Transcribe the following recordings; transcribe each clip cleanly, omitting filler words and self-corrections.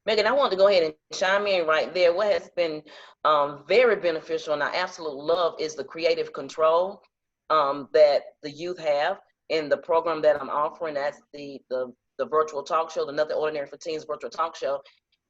Megan, I want to go ahead and chime in right there. What has been very beneficial and I absolutely love is the creative control that the youth have in the program that I'm offering. That's the virtual talk show, the Nothing Ordinary for Teens virtual talk show.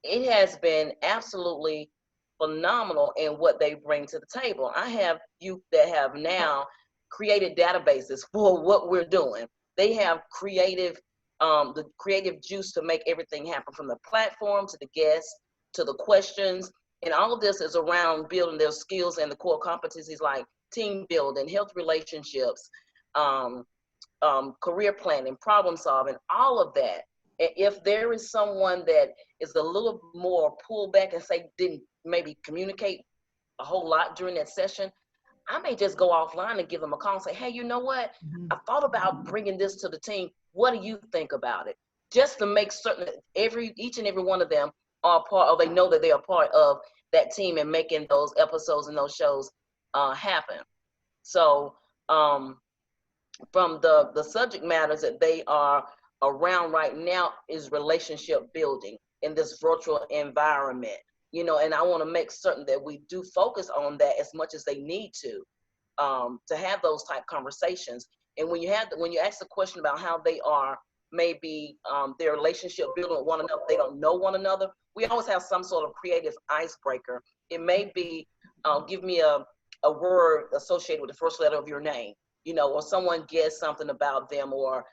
It has been absolutely phenomenal in what they bring to the table. I have youth that have now created databases for what we're doing. They have the creative juice to make everything happen, from the platform to the guests to the questions. And all of this is around building their skills and the core competencies like team building, health relationships, um, career planning, problem solving, all of that. And if there is someone that is a little more pulled back and say didn't maybe communicate a whole lot during that session, I may just go offline and give them a call and say, hey, you know what? Mm-hmm. I thought about bringing this to the team. What do you think about it? Just to make certain that each and every one of them are part, or they know that they are part of that team and making those episodes and those shows happen. So from the subject matters that they are around right now is relationship building in this virtual environment. And I want to make certain that we do focus on that as much as they need to have those type conversations. And when you ask the question about how they are maybe their relationship building with one another, they don't know one another, we always have some sort of creative icebreaker. It may be give me a word associated with the first letter of your name, or someone guess something about them, or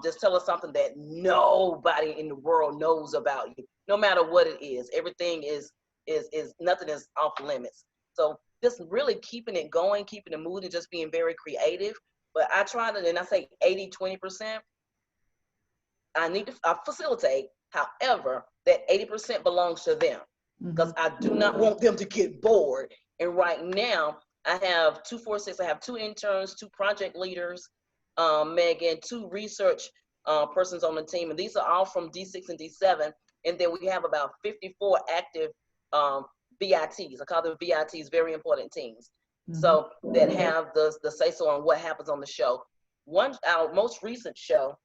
just tell us something that nobody in the world knows about you. No matter what it is, everything is nothing is off limits. So just really keeping it going, keeping it moving, just being very creative. But I try to, and I say 80-20%. I facilitate. However, that 80% belongs to them, because I do not want them to get bored. And right now, I have 246. I have 2 interns, 2 project leaders, Megan, 2 research persons on the team, and these are all from D6 and D7. And then we have about 54 active VITs. I call them VITs, very important teams. So that have the say so on what happens on the show. Our most recent show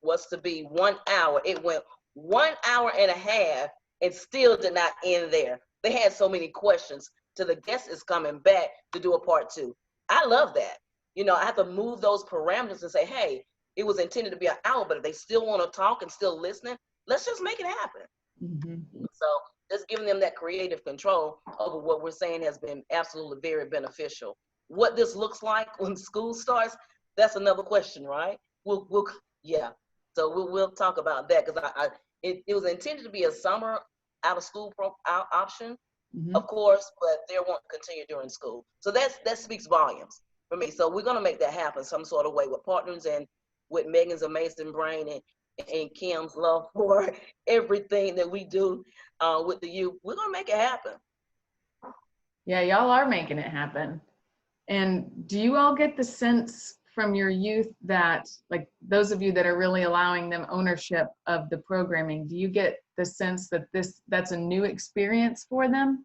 was to be 1 hour. It went 1 hour and a half and still did not end there. They had so many questions. To the guest is coming back to do a part 2. I love that. I have to move those parameters and say, hey, it was intended to be an hour, but if they still want to talk and still listening, let's just make it happen. So just giving them that creative control over what we're saying has been absolutely very beneficial. What this looks like when school starts, that's another question, right? Yeah. So we'll talk about that, because it was intended to be a summer out of school option, of course, but they won't continue during school. So that speaks volumes for me. So we're going to make that happen some sort of way with partners and with Megan's amazing brain and Kim's love for everything that we do with the youth. We're going to make it happen. Yeah, y'all are making it happen. And do you all get the sense from your youth that, like those of you that are really allowing them ownership of the programming, do you get the sense that that's a new experience for them?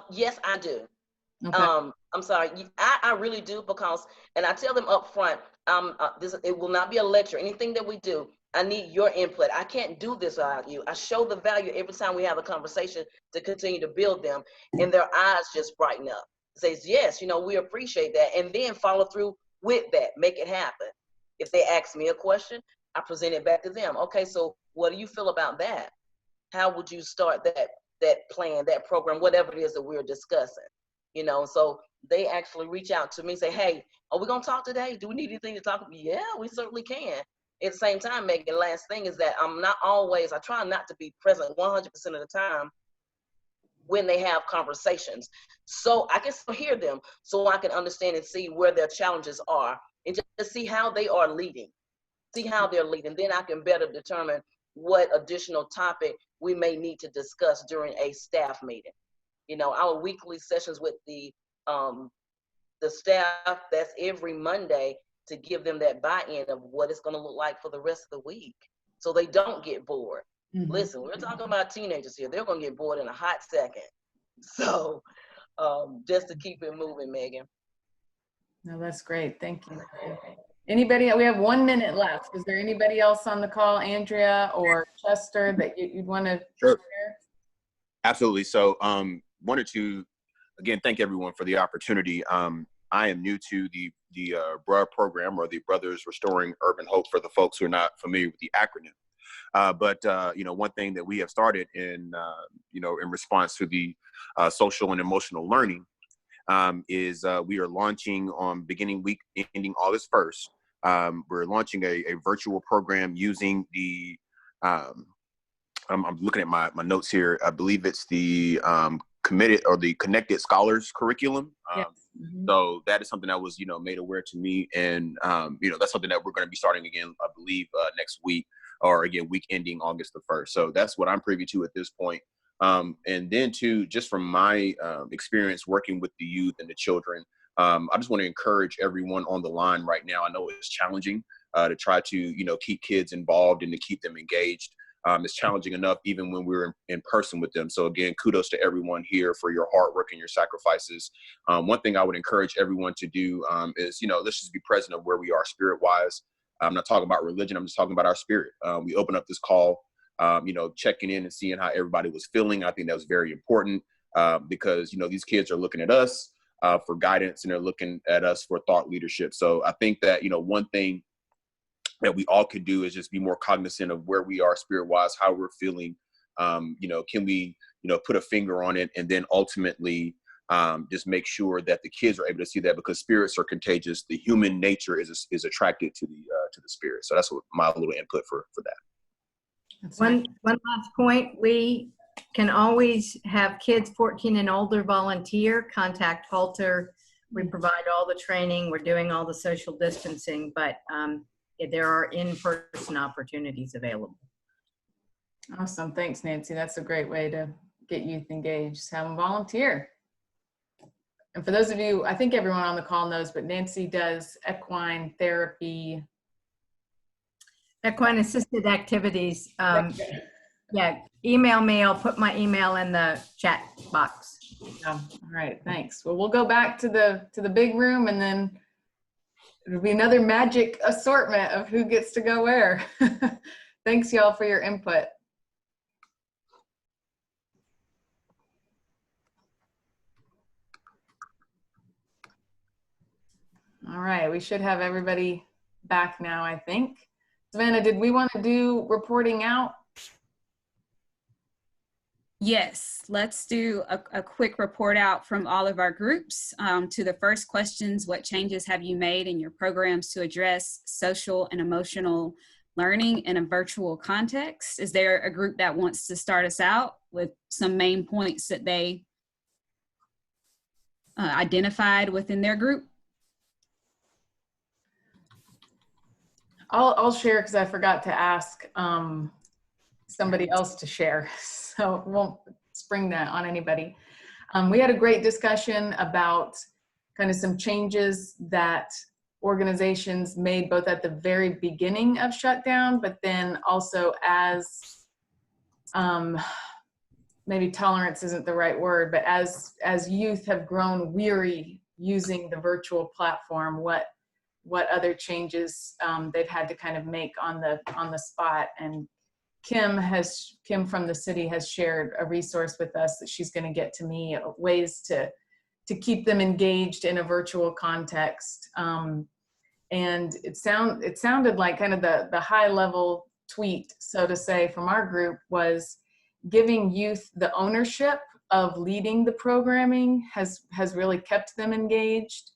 Yes, I do. Okay. I'm sorry, I really do, because, and I tell them up front, it will not be a lecture. Anything that we do, I need your input. I can't do this without you. I show the value every time we have a conversation to continue to build them, and their eyes just brighten up. Says, yes, we appreciate that, and then follow through with that, make it happen. If they ask me a question, I present it back to them. Okay, so what do you feel about that? How would you start that plan, that program, whatever it is that we're discussing? So they actually reach out to me, say, hey, are we going to talk today? Do we need anything to talk about? Yeah, we certainly can. At the same time, Megan, last thing is that I try not to be present 100% of the time when they have conversations, so I can still hear them, so I can understand and see where their challenges are, and just see how they are leading, see how they're leading. Then I can better determine what additional topic we may need to discuss during a staff meeting. Our weekly sessions with the staff, that's every Monday, to give them that buy-in of what it's going to look like for the rest of the week, so they don't get bored. Listen, we're talking about teenagers here. They're going to get bored in a hot second. So just to keep it moving, Megan. No, that's great. Thank you. Anybody? We have 1 minute left. Is there anybody else on the call, Andrea or Chester, that you'd want to Sure. share? Absolutely. So wanted to, again, thank everyone for the opportunity. I am new to the BRUH program, or the Brothers Restoring Urban Hope, for the folks who are not familiar with the acronym. But one thing that we have started in response to the social and emotional learning is we are launching on beginning week ending August 1st. We're launching a virtual program using the, I'm looking at my notes here. I believe it's the committed or the Connected Scholars curriculum. Yes. So that is something that was, made aware to me. And, that's something that we're going to be starting again, I believe, next week, or again, week ending August the 1st. So that's what I'm privy to at this point. And then too, just from my experience working with the youth and the children, I just want to encourage everyone on the line right now. I know it's challenging to try to, keep kids involved and to keep them engaged. It's challenging enough even when we're in person with them. So again, kudos to everyone here for your hard work and your sacrifices. One thing I would encourage everyone to do is, let's just be present of where we are spirit-wise. I'm not talking about religion. I'm just talking about our spirit. We open up this call, checking in and seeing how everybody was feeling. I think that was very important because, these kids are looking at us for guidance, and they're looking at us for thought leadership. So I think that, one thing that we all could do is just be more cognizant of where we are spirit-wise, how we're feeling. Can we, put a finger on it, and then ultimately just make sure that the kids are able to see that, because spirits are contagious. The human nature is attracted to the spirit. So that's what my little input for that. One last point, we can always have kids 14 and older volunteer. Contact Halter. We provide all the training. We're doing all the social distancing, but there are in-person opportunities available. Awesome. Thanks, Nancy. That's a great way to get youth engaged. Just have them volunteer. And for those of you, I think everyone on the call knows, but Nancy does equine therapy. Equine assisted activities. Yeah, email me. I'll put my email in the chat box. All right, thanks. Well, we'll go back to the big room, and then it'll be another magic assortment of who gets to go where. Thanks, y'all, for your input. All right, we should have everybody back now, I think. Savannah, did we want to do reporting out? Yes, let's do a quick report out from all of our groups to the first questions. What changes have you made in your programs to address social and emotional learning in a virtual context? Is there a group that wants to start us out with some main points that they identified within their group? I'll share, because I forgot to ask somebody else to share, so won't spring that on anybody. We had a great discussion about kind of some changes that organizations made both at the very beginning of shutdown, but then also as maybe tolerance isn't the right word, but as youth have grown weary using the virtual platform, what other changes they've had to kind of make on the spot. And Kim from the city has shared a resource with us that she's going to get to me, ways to keep them engaged in a virtual context. And it sounded like kind of the high level tweet, so to say, from our group was giving youth the ownership of leading the programming has really kept them engaged.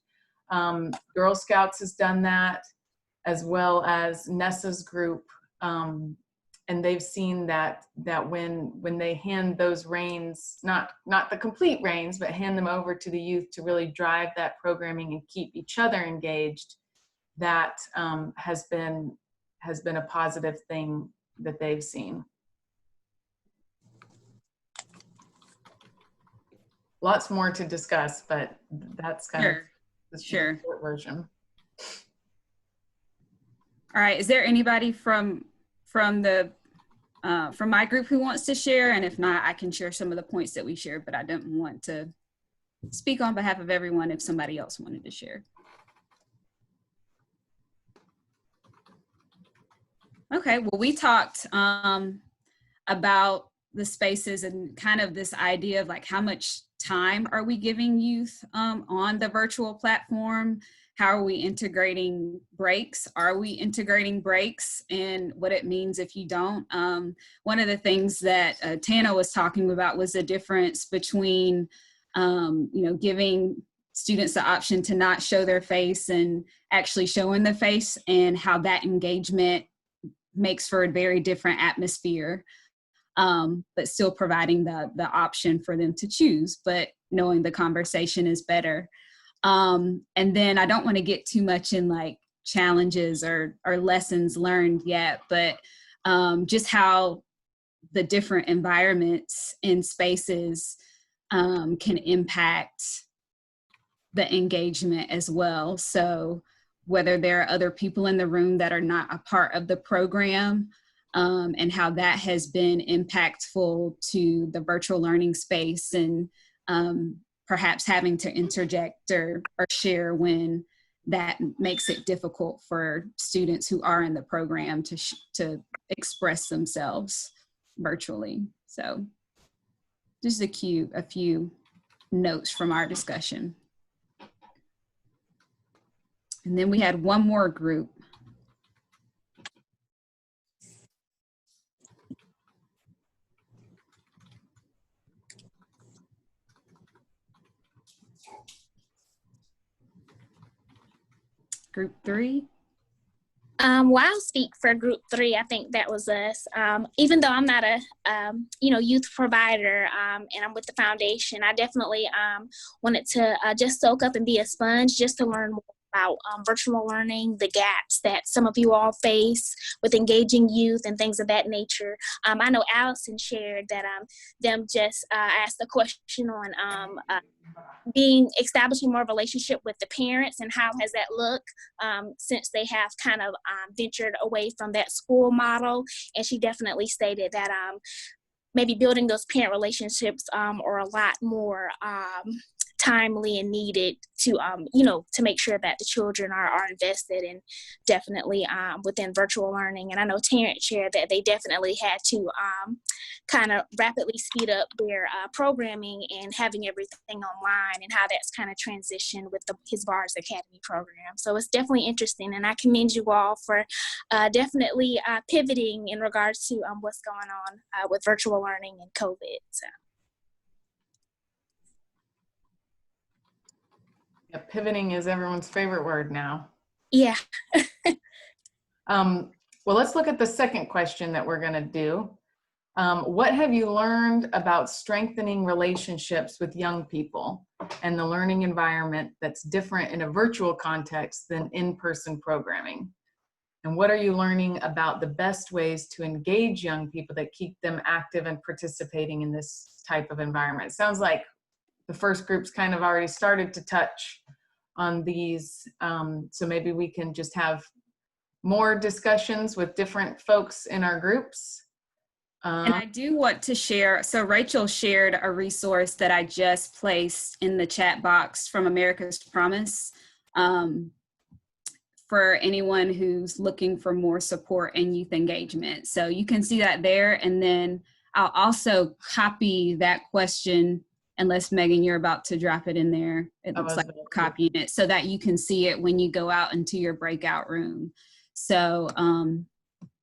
Girl Scouts has done that, as well as Nessa's group. And they've seen that when they hand those reins, not the complete reins, but hand them over to the youth to really drive that programming and keep each other engaged, that has been a positive thing that they've seen. Lots more to discuss, but that's kind of the short version. All right, is there anybody from my group who wants to share? And if not, I can share some of the points that we shared, but I don't want to speak on behalf of everyone if somebody else wanted to share. Okay, well, we talked about the spaces and kind of this idea of like how much time are we giving youth on the virtual platform? How are we integrating breaks? Are we integrating breaks, and what it means if you don't? One of the things that Tana was talking about was the difference between, giving students the option to not show their face and actually showing the face, and how that engagement makes for a very different atmosphere, but still providing the option for them to choose, but knowing the conversation is better. And then I don't want to get too much in like challenges or lessons learned yet, but just how the different environments and spaces can impact the engagement as well. So whether there are other people in the room that are not a part of the program, and how that has been impactful to the virtual learning space, and perhaps having to interject or share when that makes it difficult for students who are in the program to express themselves virtually. So just a few notes from our discussion. And then we had one more group. Group 3. Well, I'll speak for group 3. I think that was us. Even though I'm not a, youth provider, and I'm with the foundation, I definitely wanted to just soak up and be a sponge just to learn more about virtual learning, the gaps that some of you all face with engaging youth and things of that nature. I know Allison shared that them just asked a question on establishing more of a relationship with the parents, and how has that looked since they have kind of ventured away from that school model. And she definitely stated that maybe building those parent relationships are a lot more timely and needed to to make sure that the children are invested and definitely within virtual learning. And I know Terrence shared that they definitely had to kind of rapidly speed up their programming and having everything online, and how that's kind of transitioned with his Bars Academy program. So it's definitely interesting, and I commend you all for definitely pivoting in regards to what's going on with virtual learning and COVID. So. Yeah, pivoting is everyone's favorite word now. Yeah. Well, let's look at the second question that we're going to do. What have you learned about strengthening relationships with young people and the learning environment that's different in a virtual context than in-person programming? And what are you learning about the best ways to engage young people that keep them active and participating in this type of environment? It sounds like the first group's kind of already started to touch on these. So maybe we can just have more discussions with different folks in our groups. And I do want to share, so Rachel shared a resource that I just placed in the chat box from America's Promise for anyone who's looking for more support and youth engagement. So you can see that there, and then I'll also copy that question, unless Megan, you're about to drop it in there. It looks like you're copying it so that you can see it when you go out into your breakout room. So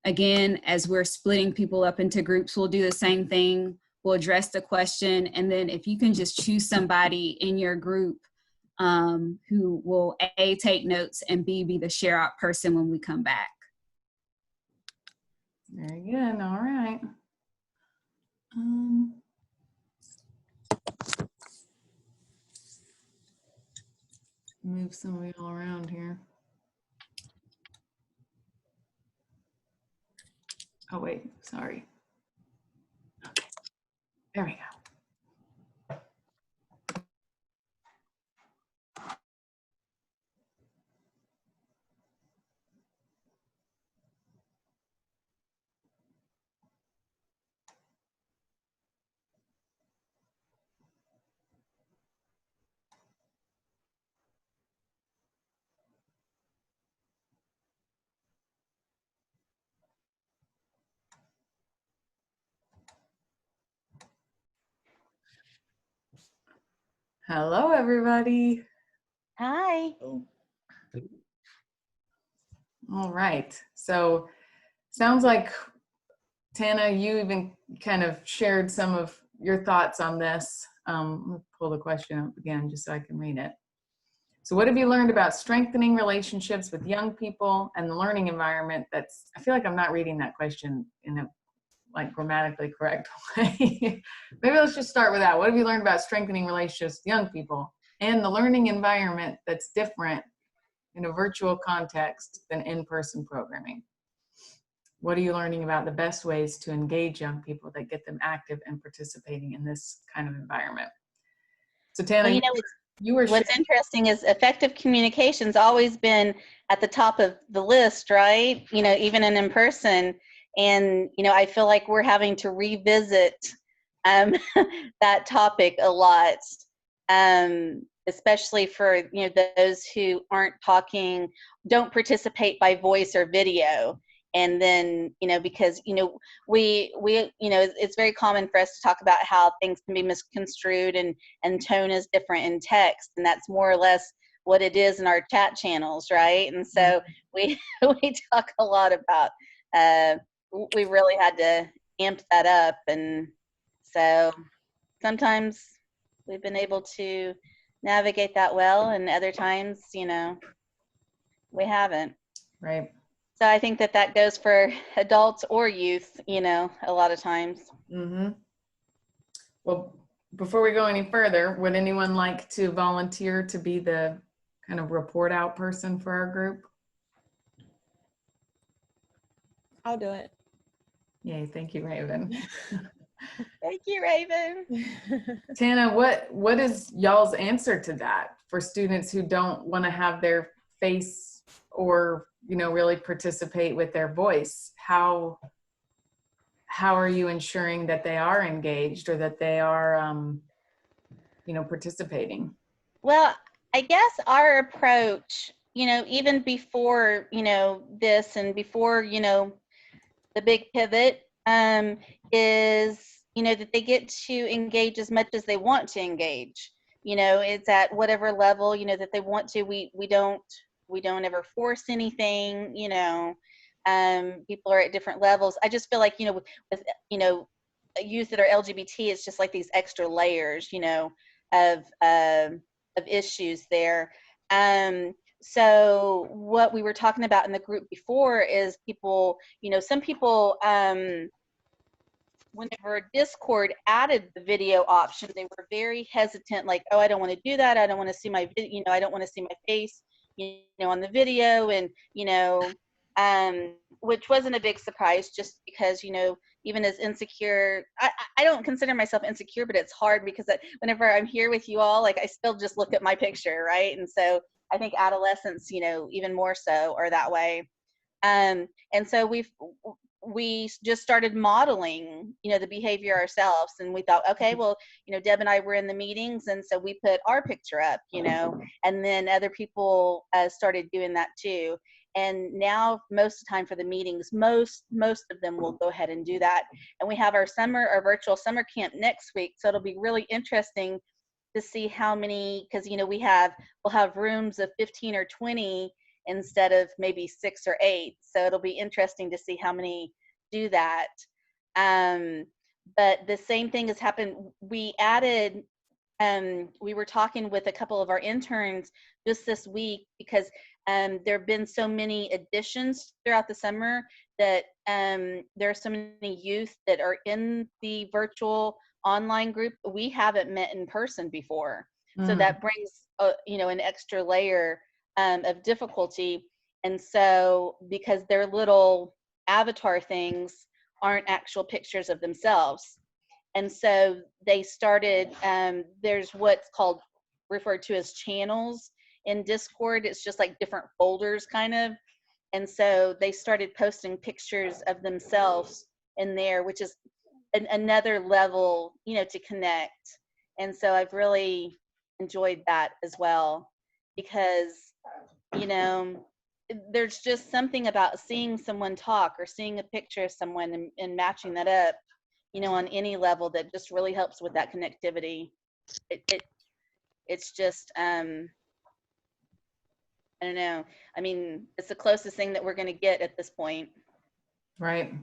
again, as we're splitting people up into groups, we'll do the same thing. We'll address the question, and then if you can just choose somebody in your group who will A, take notes, and B, be the share out person when we come back. Very good. All right. Move some of y'all around here. Oh, wait, sorry. There we go. Hello, everybody. Hi. All right. So sounds like, Tana, you even kind of shared some of your thoughts on this. Let me pull the question up again just so I can read it. So what have you learned about strengthening relationships with young people and the learning environment that's, I feel like I'm not reading that question in a like grammatically correct way. Maybe let's just start with that. What have you learned about strengthening relationships with young people and the learning environment that's different in a virtual context than in-person programming? What are you learning about the best ways to engage young people that get them active and participating in this kind of environment? So Tana, Well, you were what's interesting is effective communication's always been at the top of the list, right? Even in person. And, I feel like we're having to revisit that topic a lot, especially for, those who aren't talking, don't participate by voice or video. And then, because, it's very common for us to talk about how things can be misconstrued and tone is different in text. And that's more or less what it is in our chat channels, right? And so we talk a lot about, we really had to amp that up. And so sometimes we've been able to navigate that well, and other times, we haven't. Right. So I think that goes for adults or youth, a lot of times. Mm-hmm. Well, before we go any further, would anyone like to volunteer to be the kind of report out person for our group? I'll do it. Yay, thank you, Raven. Thank you, Raven. Tana, what is y'all's answer to that for students who don't want to have their face or, really participate with their voice? How are you ensuring that they are engaged or that they are, participating? Well, I guess our approach, even before, this and before, the big pivot, is, that they get to engage as much as they want to engage. It's at whatever level, that they want to. We don't ever force anything. People are at different levels. I just feel like, with youth that are LGBT, it's just like these extra layers, of issues there. So what we were talking about in the group before is people, some people, whenever Discord added the video option, they were very hesitant, like, oh, I don't want to do that. I don't want to see my, I don't want to see my face, on the video. And, which wasn't a big surprise, just because, even as insecure, I don't consider myself insecure, but it's hard because whenever I'm here with you all, like, I still just look at my picture, right? And so I think adolescents, even more so are that way. And so we just started modeling, the behavior ourselves. And we thought, okay, well, Deb and I were in the meetings, and so we put our picture up, and then other people started doing that too. And now most of the time for the meetings, most of them will go ahead and do that. And we have our virtual summer camp next week. So it'll be really interesting to see how many, because, we'll have rooms of 15 or 20 instead of maybe 6 or 8. So it'll be interesting to see how many do that. But the same thing has happened. We added, we were talking with a couple of our interns just this week, because there have been so many additions throughout the summer that there are so many youth that are in the virtual online group we haven't met in person before. So that brings an extra layer of difficulty. And so because their little avatar things aren't actual pictures of themselves, and so they started, there's what's referred to as channels in Discord. It's just like different folders kind of. And so they started posting pictures of themselves in there, which is another level, to connect. And so I've really enjoyed that as well, because, there's just something about seeing someone talk or seeing a picture of someone and matching that up, on any level, that just really helps with that connectivity. It's just, I don't know. I mean, it's the closest thing that we're going to get at this point. Right.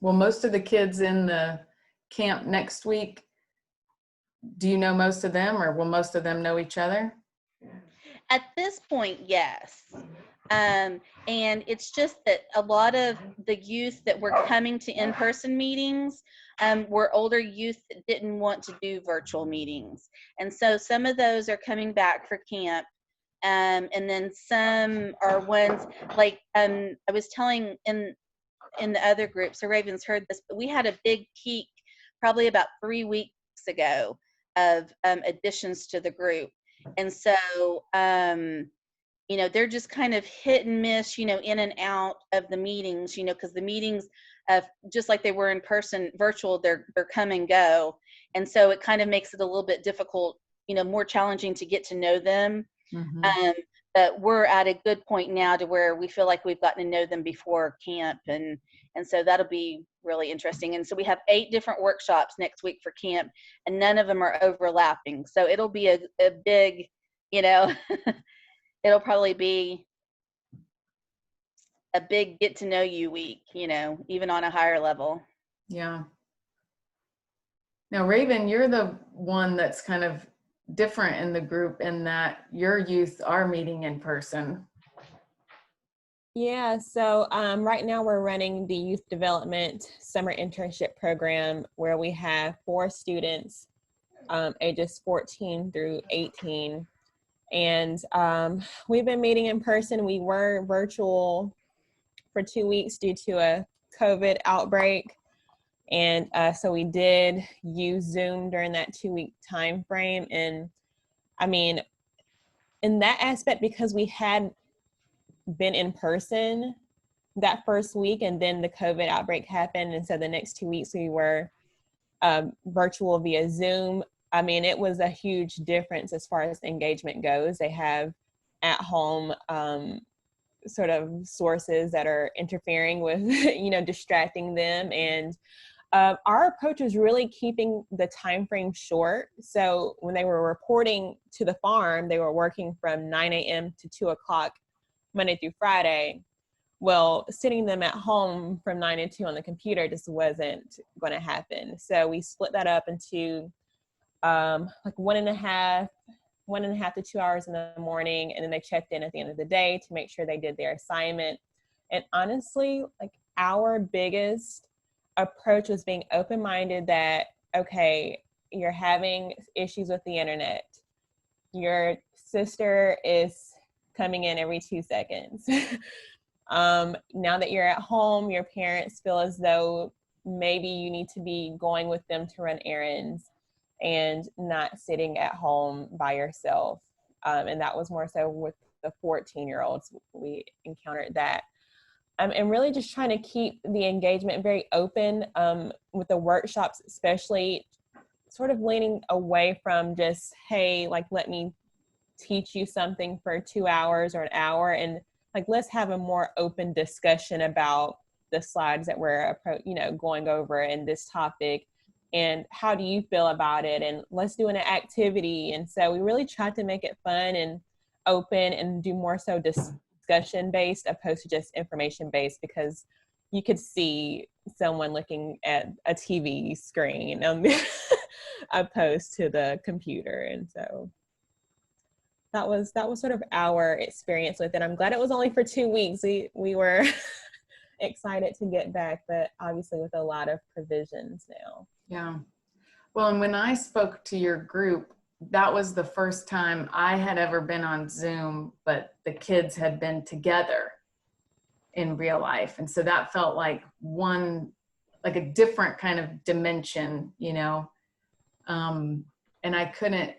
Well, most of the kids in the camp next week, do you know most of them, or will most of them know each other? At this point, yes. And it's just that a lot of the youth that were coming to in-person meetings were older youth that didn't want to do virtual meetings. And so some of those are coming back for camp. And then some are ones like I was telling in the other group, so Raven's heard this, but we had a big peak probably about 3 weeks ago of additions to the group. And so they're just kind of hit and miss, in and out of the meetings, because the meetings, just like they were in person, virtual, they're come and go. And so it kind of makes it a little bit difficult, more challenging to get to know them. Mm-hmm. But we're at a good point now to where we feel like we've gotten to know them before camp. And so that'll be really interesting. And so we have 8 different workshops next week for camp, and none of them are overlapping. So it'll be a big, it'll probably be a big get to know you week, even on a higher level. Yeah. Now, Raven, you're the one that's kind of different in the group in that your youth are meeting in person. Yeah, so right now we're running the Youth Development Summer Internship Program, where we have 4 students ages 14 through 18. And we've been meeting in person. We were virtual for 2 weeks due to a COVID outbreak. And so we did use Zoom during that 2-week time frame. And I mean, in that aspect, because we had been in person that first week and then the COVID outbreak happened, and so the next 2 weeks we were virtual via Zoom. I mean, it was a huge difference as far as engagement goes. They have at home sort of sources that are interfering with, distracting them. And our approach was really keeping the time frame short. So when they were reporting to the farm, they were working from 9 a.m. to 2 o'clock Monday through Friday. Well, sitting them at home from 9 to 2 on the computer just wasn't going to happen. So we split that up into like one and a half to 2 hours in the morning, and then they checked in at the end of the day to make sure they did their assignment. And honestly, like, our biggest approach was being open-minded that, okay, you're having issues with the internet. Your sister is coming in every 2 seconds. Now that you're at home, your parents feel as though maybe you need to be going with them to run errands and not sitting at home by yourself. And that was more so with the 14-year-olds. We encountered that. And really just trying to keep the engagement very open with the workshops, especially sort of leaning away from just, hey, like, let me teach you something for 2 hours or an hour, and like, let's have a more open discussion about the slides that we're going over in this topic, and how do you feel about it, and let's do an activity. And so we really tried to make it fun and open and do more so discussion based opposed to just information based, because you could see someone looking at a TV screen opposed to the computer. And so that was sort of our experience with it. I'm glad it was only for 2 weeks. We were excited to get back, but obviously with a lot of provisions now. Yeah. Well, and when I spoke to your group, that was the first time I had ever been on Zoom, but the kids had been together in real life. And so that felt like a different kind of dimension, and I couldn't,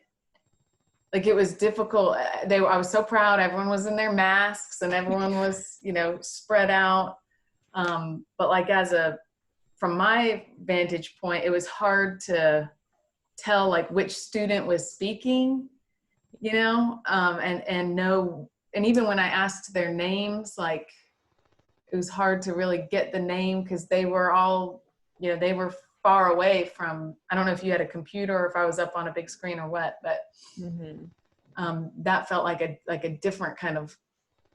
like, it was difficult. I was so proud. Everyone was in their masks and everyone was, spread out. But like, from my vantage point, it was hard to tell like which student was speaking, and know, and even when I asked their names, like, it was hard to really get the name because they were all, they were far away from, I don't know if you had a computer or if I was up on a big screen or what, but mm-hmm. that felt like a different kind of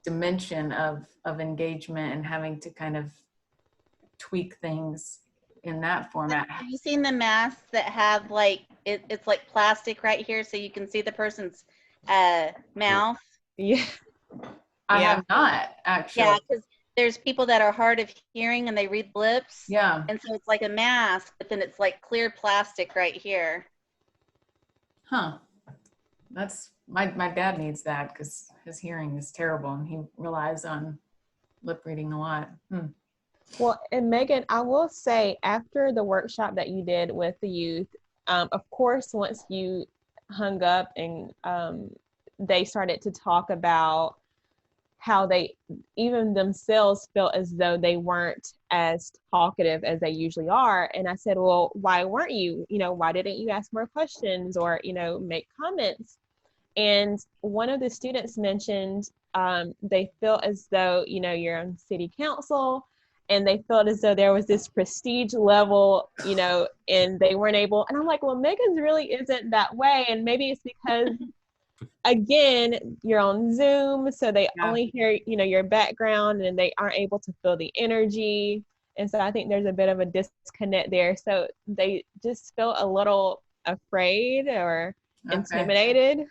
dimension of engagement and having to kind of tweak things in that format. Have you seen the masks that have like, it's like plastic right here so you can see the person's mouth? Yeah. I Yeah. have not, actually. Yeah, because there's people that are hard of hearing and they read lips. Yeah. And so it's like a mask, but then it's like clear plastic right here. Huh. That's, my dad needs that because his hearing is terrible and he relies on lip reading a lot. Well, and Megan, I will say, after the workshop that you did with the youth, of course, once you hung up and they started to talk about how they even themselves felt as though they weren't as talkative as they usually are. And I said, well, why weren't you? Why didn't you ask more questions or, make comments? And one of the students mentioned they felt as though, you're on city council, and they felt as though there was this prestige level, and they weren't able. And I'm like, well, Megan's really isn't that way. And maybe it's because, again, you're on Zoom, so they only hear, your background, and they aren't able to feel the energy. And so I think there's a bit of a disconnect there. So they just felt a little afraid or intimidated.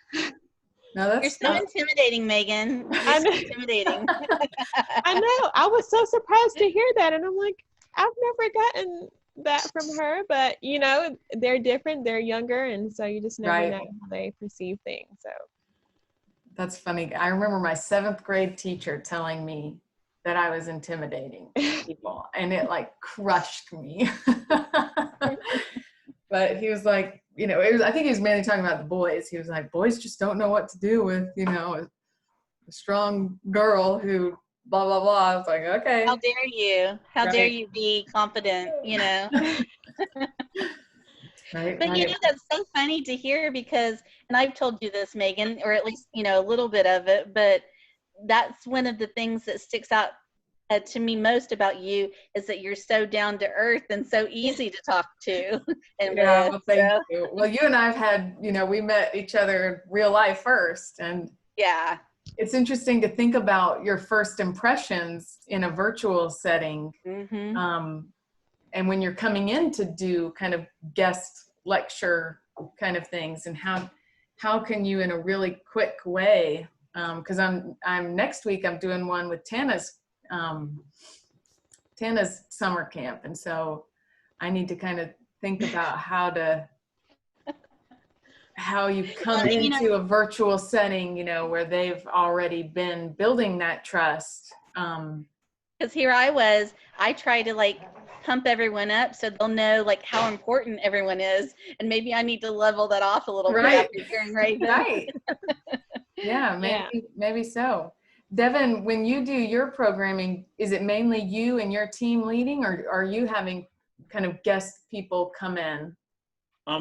No, You're so intimidating, Megan. You're so intimidating. I know. I was so surprised to hear that. And I'm like, I've never gotten that from her, but they're different. They're younger. And so you just never know how they perceive things. So that's funny. I remember my 7th grade teacher telling me that I was intimidating people, and it like crushed me. But he was like, I think he was mainly talking about the boys. He was like, boys just don't know what to do with, a strong girl who blah, blah, blah. I was like, okay. How dare you? How dare you be confident, Right, but that's so funny to hear because, and I've told you this, Megan, or at least, a little bit of it, but that's one of the things that sticks out to me most about you is that you're so down to earth and so easy to talk to. And well, thank you. Well, you and I've had, we met each other in real life first, and yeah, it's interesting to think about your first impressions in a virtual setting. And when you're coming in to do kind of guest lecture kind of things, and how can you in a really quick way, because I'm next week I'm doing one with Tana's summer camp, and so I need to kind of think about how you come into a virtual setting, where they've already been building that trust. Because here I try to like pump everyone up so they'll know like how important everyone is, and maybe I need to level that off a little bit after hearing right. Yeah, maybe so. Devin, when you do your programming, is it mainly you and your team leading, or are you having kind of guest people come in?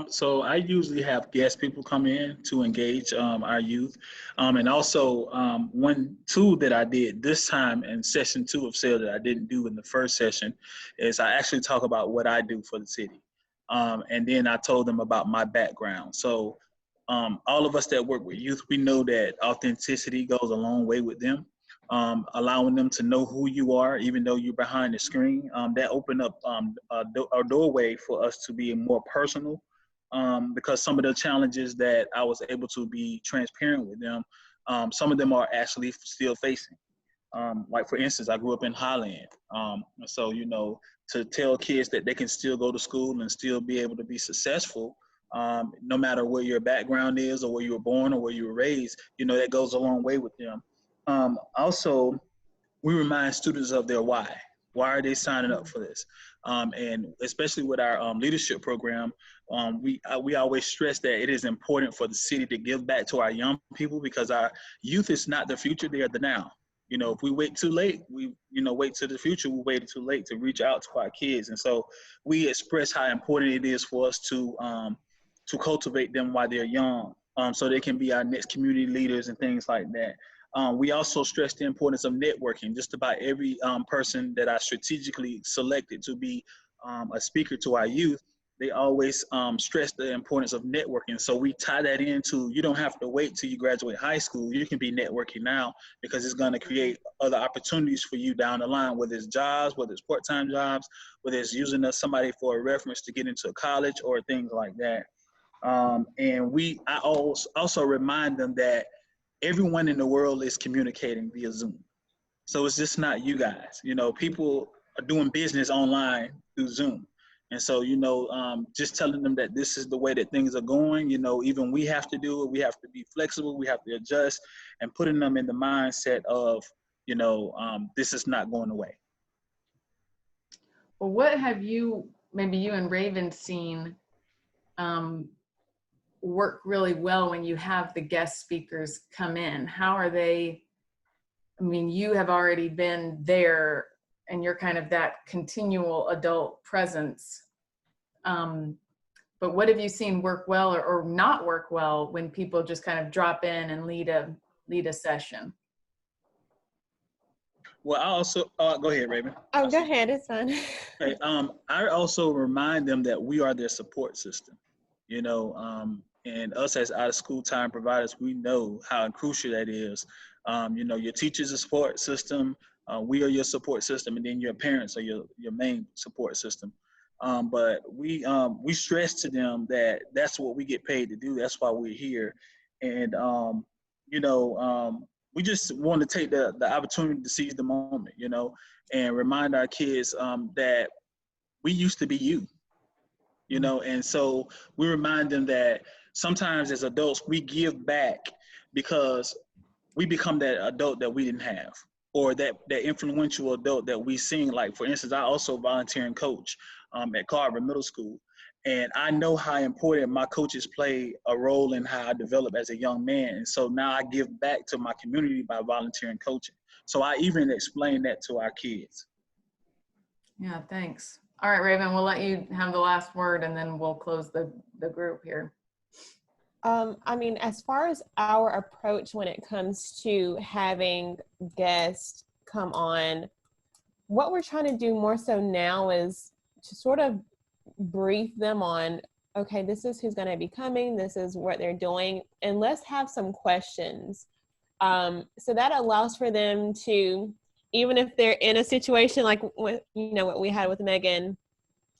So I usually have guest people come in to engage our youth. And also one tool that I did this time in session 2 of SAIL that I didn't do in the first session is I actually talk about what I do for the city. And then I told them about my background. So all of us that work with youth, we know that authenticity goes a long way with them. Allowing them to know who you are, even though you're behind the screen, that opened up a doorway for us to be more personal. Because some of the challenges that I was able to be transparent with them, some of them are actually still facing. Like for instance, I grew up in Highland. So, to tell kids that they can still go to school and still be able to be successful, no matter where your background is or where you were born or where you were raised, that goes a long way with them. Also, we remind students of their why. Why are they signing up for this? And especially with our leadership program, we always stress that it is important for the city to give back to our young people, because our youth is not the future, they are the now. If we wait too late, we wait to the future, we waited too late to reach out to our kids. And so we express how important it is for us to cultivate them while they're young, so they can be our next community leaders and things like that. We also stress the importance of networking. Just about every person that I strategically selected to be a speaker to our youth, they always stress the importance of networking. So we tie that into, you don't have to wait till you graduate high school. You can be networking now, because it's going to create other opportunities for you down the line, whether it's jobs, whether it's part-time jobs, whether it's using somebody for a reference to get into a college or things like that. And I also remind them that everyone in the world is communicating via Zoom. So it's just not you guys. You know, people are doing business online through Zoom. And so, you know, just telling them that this is the way that things are going, you know, even we have to do it. We have to be flexible. We have to adjust, and putting them in the mindset of, you know, this is not going away. Well, what have you, maybe you and Raven, seen work really well when you have the guest speakers come in? How are they? I mean, you have already been there and you're kind of that continual adult presence. But what have you seen work well or not work well when people just kind of drop in and lead a session? Well, I also, go ahead, Raven. Oh, go ahead, it's fine. Okay, I also remind them that we are their support system, you know, and us as out of school time providers, we know how crucial that is. You know, your teacher's a support system, we are your support system, and then your parents are your main support system. But we stress to them that that's what we get paid to do. That's why we're here. And, you know, we just want to take the opportunity to seize the moment, you know, and remind our kids that we used to be you know, and so we remind them that sometimes as adults, we give back because we become that adult that we didn't have, or that influential adult that we seen. Like, for instance, I also volunteer and coach at Carver Middle School. And I know how important my coaches play a role in how I develop as a young man. And so now I give back to my community by volunteering coaching. So I even explain that to our kids. Yeah, thanks. All right, Raven, we'll let you have the last word and then we'll close the group here. I mean, as far as our approach when it comes to having guests come on, what we're trying to do more so now is to sort of brief them on, okay, this is who's going to be coming, this is what they're doing, and let's have some questions. So that allows for them to, even if they're in a situation like what we had with Megan,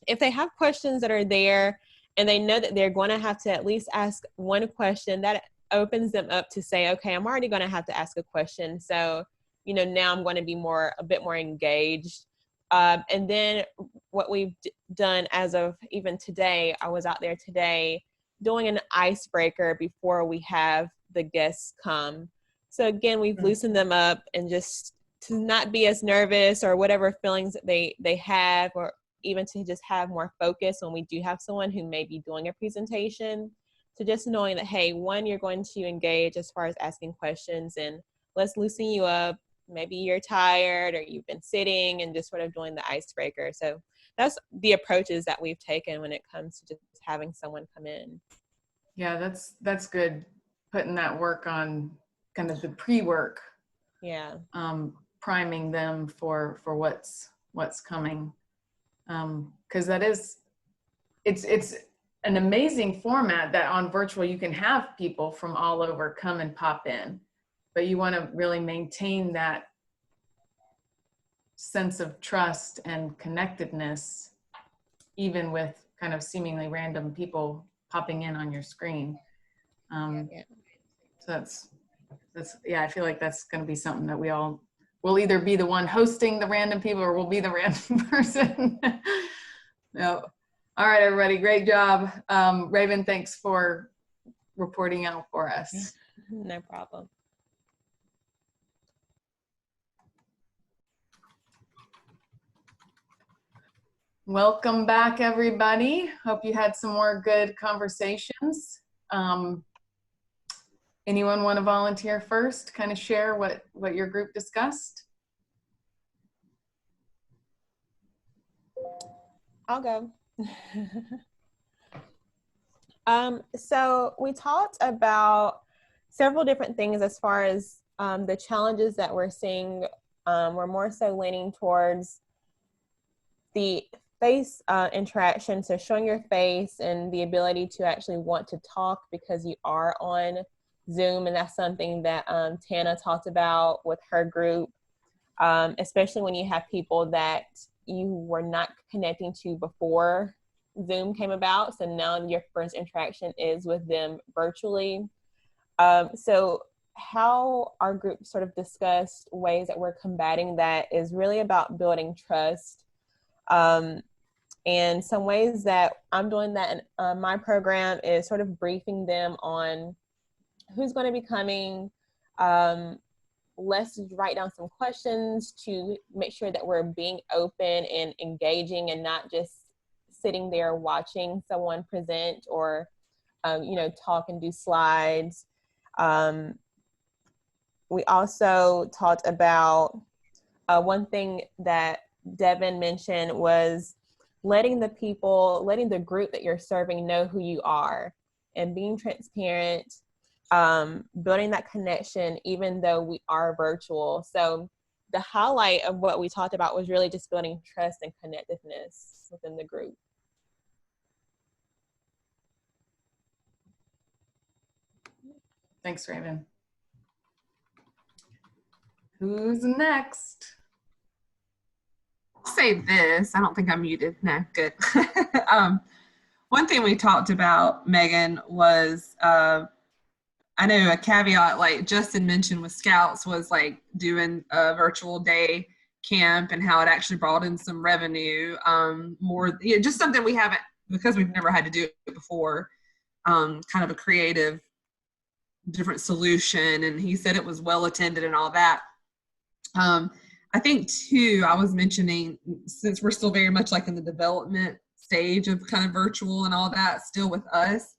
if they have questions that are there and they know that they're going to have to at least ask one question, that opens them up to say, okay, I'm already going to have to ask a question. So, you know, now I'm going to be a bit more engaged. And then what we've done as of even today, I was out there today doing an icebreaker before we have the guests come. So again, we've loosened them up, and just to not be as nervous or whatever feelings that they have, or even to just have more focus when we do have someone who may be doing a presentation. So just knowing that, hey, one, you're going to engage as far as asking questions, and let's loosen you up. Maybe you're tired or you've been sitting, and just sort of doing the icebreaker. So that's the approaches that we've taken when it comes to just having someone come in. Yeah, that's good. Putting that work on kind of the pre-work. Yeah. Priming them for what's coming. Because it's an amazing format that on virtual you can have people from all over come and pop in, but you want to really maintain that sense of trust and connectedness, even with kind of seemingly random people popping in on your screen. So that's yeah, I feel like that's going to be something that we'll either be the one hosting the random people or we'll be the random person. No. All right, everybody, great job. Raven, thanks for reporting out for us. No problem. Welcome back, everybody. Hope you had some more good conversations. Anyone want to volunteer first, kind of share what your group discussed? I'll go. So we talked about several different things as far as the challenges that we're seeing. We're more so leaning towards the face interaction, so showing your face and the ability to actually want to talk because you are on Zoom, and that's something that Tana talked about with her group, especially when you have people that you were not connecting to before Zoom came about, so now your first interaction is with them virtually. So how our group sort of discussed ways that we're combating that is really about building trust. And some ways that I'm doing that in my program is sort of briefing them on who's going to be coming. Let's write down some questions to make sure that we're being open and engaging and not just sitting there watching someone present or, talk and do slides. We also talked about one thing that Devin mentioned was letting the group that you're serving know who you are and being transparent, building that connection, even though we are virtual. So the highlight of what we talked about was really just building trust and connectiveness within the group. Thanks, Raven. Who's next? I'll say this. I don't think I'm muted. No, good. One thing we talked about, Megan, was I know a caveat like Justin mentioned with Scouts was like doing a virtual day camp and how it actually brought in some revenue. Just something we haven't, because we've never had to do it before, kind of a creative, different solution. And he said it was well attended and all that. I think too, I was mentioning, since we're still very much like in the development stage of kind of virtual and all that still with us,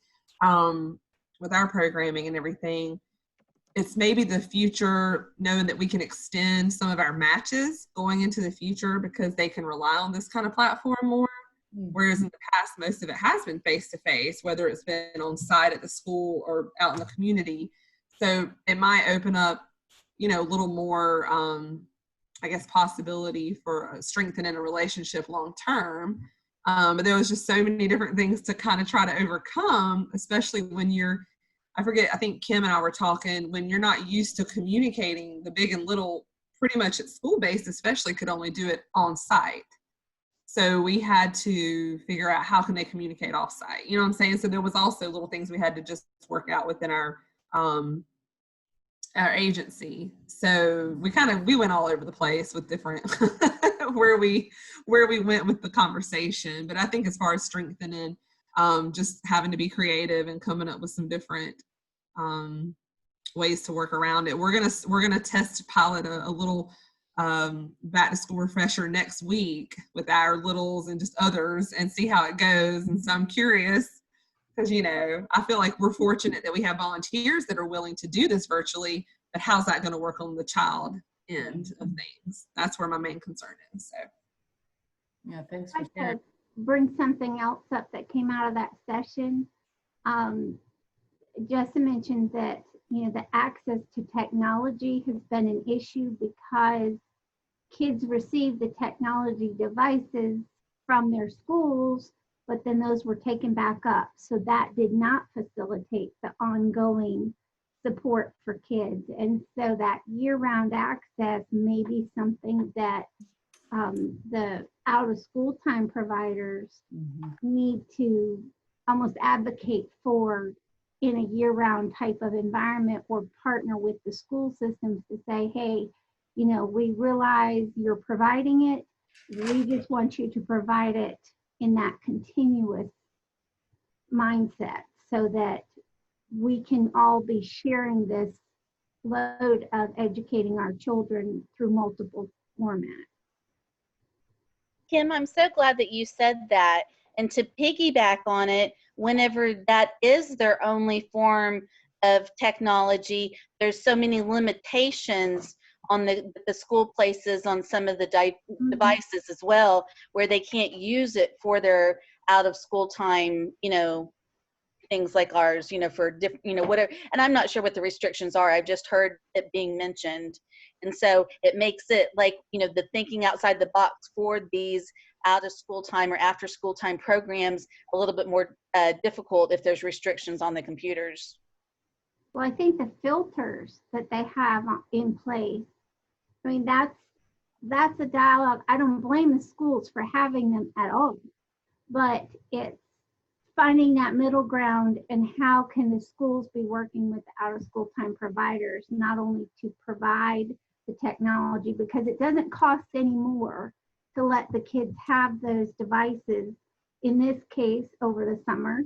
with our programming and everything, it's maybe the future, knowing that we can extend some of our matches going into the future because they can rely on this kind of platform more. Whereas in the past, most of it has been face-to-face, whether it's been on site at the school or out in the community. So it might open up, a little more, possibility for strengthening a relationship long-term. But there was just so many different things to kind of try to overcome, especially when I think Kim and I were talking, when you're not used to communicating, the big and little, pretty much at school-based especially, could only do it on-site. So we had to figure out how can they communicate off-site. You know what I'm saying? So there was also little things we had to just work out within our agency. So we went all over the place with different where we went with the conversation. But I think as far as strengthening, just having to be creative and coming up with some different ways to work around it. We're gonna test pilot a little back to school refresher next week with our littles and just others and see how it goes. And so I'm curious, because I feel like we're fortunate that we have volunteers that are willing to do this virtually, but how's that going to work on the child end of things? That's where my main concern is. So yeah, thanks for sharing. I'd like to bring something else up that came out of that session. Justin mentioned that the access to technology has been an issue because kids receive the technology devices from their schools, but then those were taken back up. So that did not facilitate the ongoing support for kids. And so that year-round access may be something that the out-of-school time providers need to almost advocate for in a year-round type of environment, or partner with the school systems to say, hey, we realize you're providing it. We just want you to provide it in that continuous mindset so that we can all be sharing this load of educating our children through multiple formats. Kim, I'm so glad that you said that. And to piggyback on it, whenever that is their only form of technology, there's so many limitations on the school places, on some of the devices as well, where they can't use it for their out of school time, things like ours, for different, whatever. And I'm not sure what the restrictions are. I've just heard it being mentioned. And so it makes it like, the thinking outside the box for these out of school time or after school time programs a little bit more difficult if there's restrictions on the computers. Well, I think the filters that they have in place, I mean, that's a dialogue. I don't blame the schools for having them at all, but it's finding that middle ground and how can the schools be working with the out of school time providers, not only to provide the technology, because it doesn't cost any more to let the kids have those devices, in this case, over the summer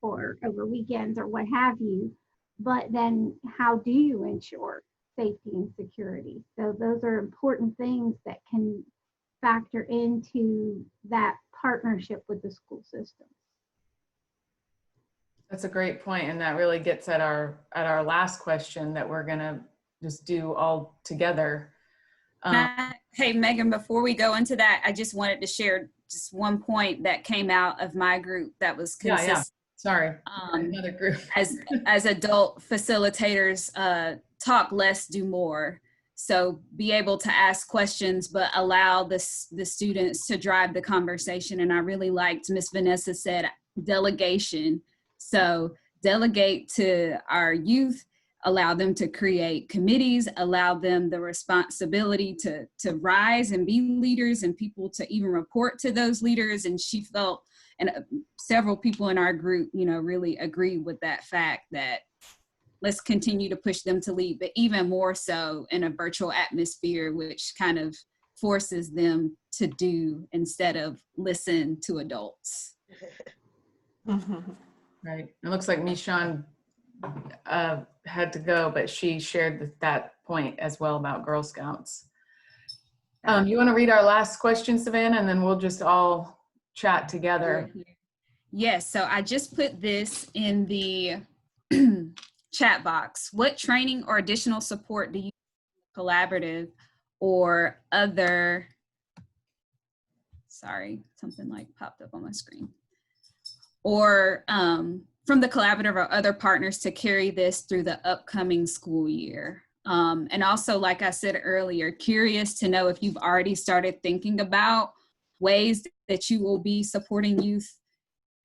or over weekends or what have you. But then how do you ensure safety and security? So those are important things that can factor into that partnership with the school system. That's a great point, and that really gets at our last question that we're gonna just do all together. Hey, Megan, before we go into that, I just wanted to share just one point that came out of my group that was consistent. Yeah. Sorry, another group. as adult facilitators, talk less, do more. So be able to ask questions, but allow the students to drive the conversation. And I really liked Miss Vanessa said delegation. So delegate to our youth, allow them to create committees, allow them the responsibility to rise and be leaders and people to even report to those leaders. And she felt, and several people in our group, really agree with that fact that let's continue to push them to lead, but even more so in a virtual atmosphere, which kind of forces them to do instead of listen to adults. Right. It looks like Michonne had to go, but she shared that point as well about Girl Scouts. You want to read our last question, Savannah, and then we'll just all chat together. Yes, so I just put this in the chat box. What training or additional support do you collaborative or other, sorry, something like popped up on my screen, or from the collaborative or other partners to carry this through the upcoming school year? And also, like I said earlier, curious to know if you've already started thinking about ways that you will be supporting youth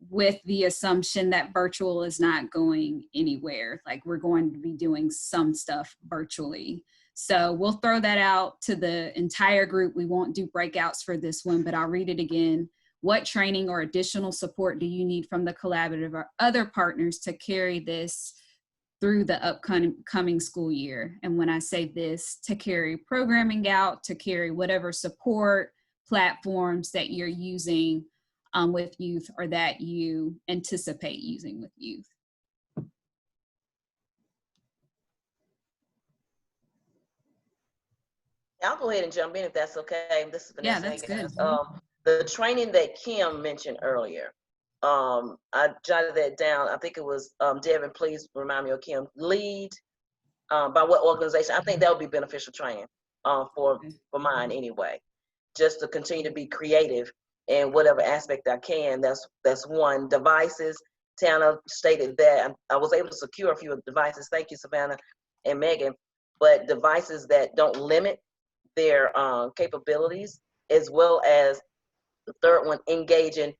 with the assumption that virtual is not going anywhere. Like we're going to be doing some stuff virtually. So we'll throw that out to the entire group. We won't do breakouts for this one, but I'll read it again. What training or additional support do you need from the collaborative or other partners to carry this through the upcoming school year? And when I say this, to carry programming out, to carry whatever support platforms that you're using with youth or that you anticipate using with youth. I'll go ahead and jump in if that's okay. This is Vanessa. Yeah, that's good. The training that Kim mentioned earlier, I jotted that down. I think it was Devin, please remind me of Kim. Lead by what organization? I think that would be beneficial training for mine anyway. Just to continue to be creative in whatever aspect I can. That's one. Devices. Tana stated that I was able to secure a few devices. Thank you, Savannah and Megan. But devices that don't limit their capabilities, as well as the third one, engaging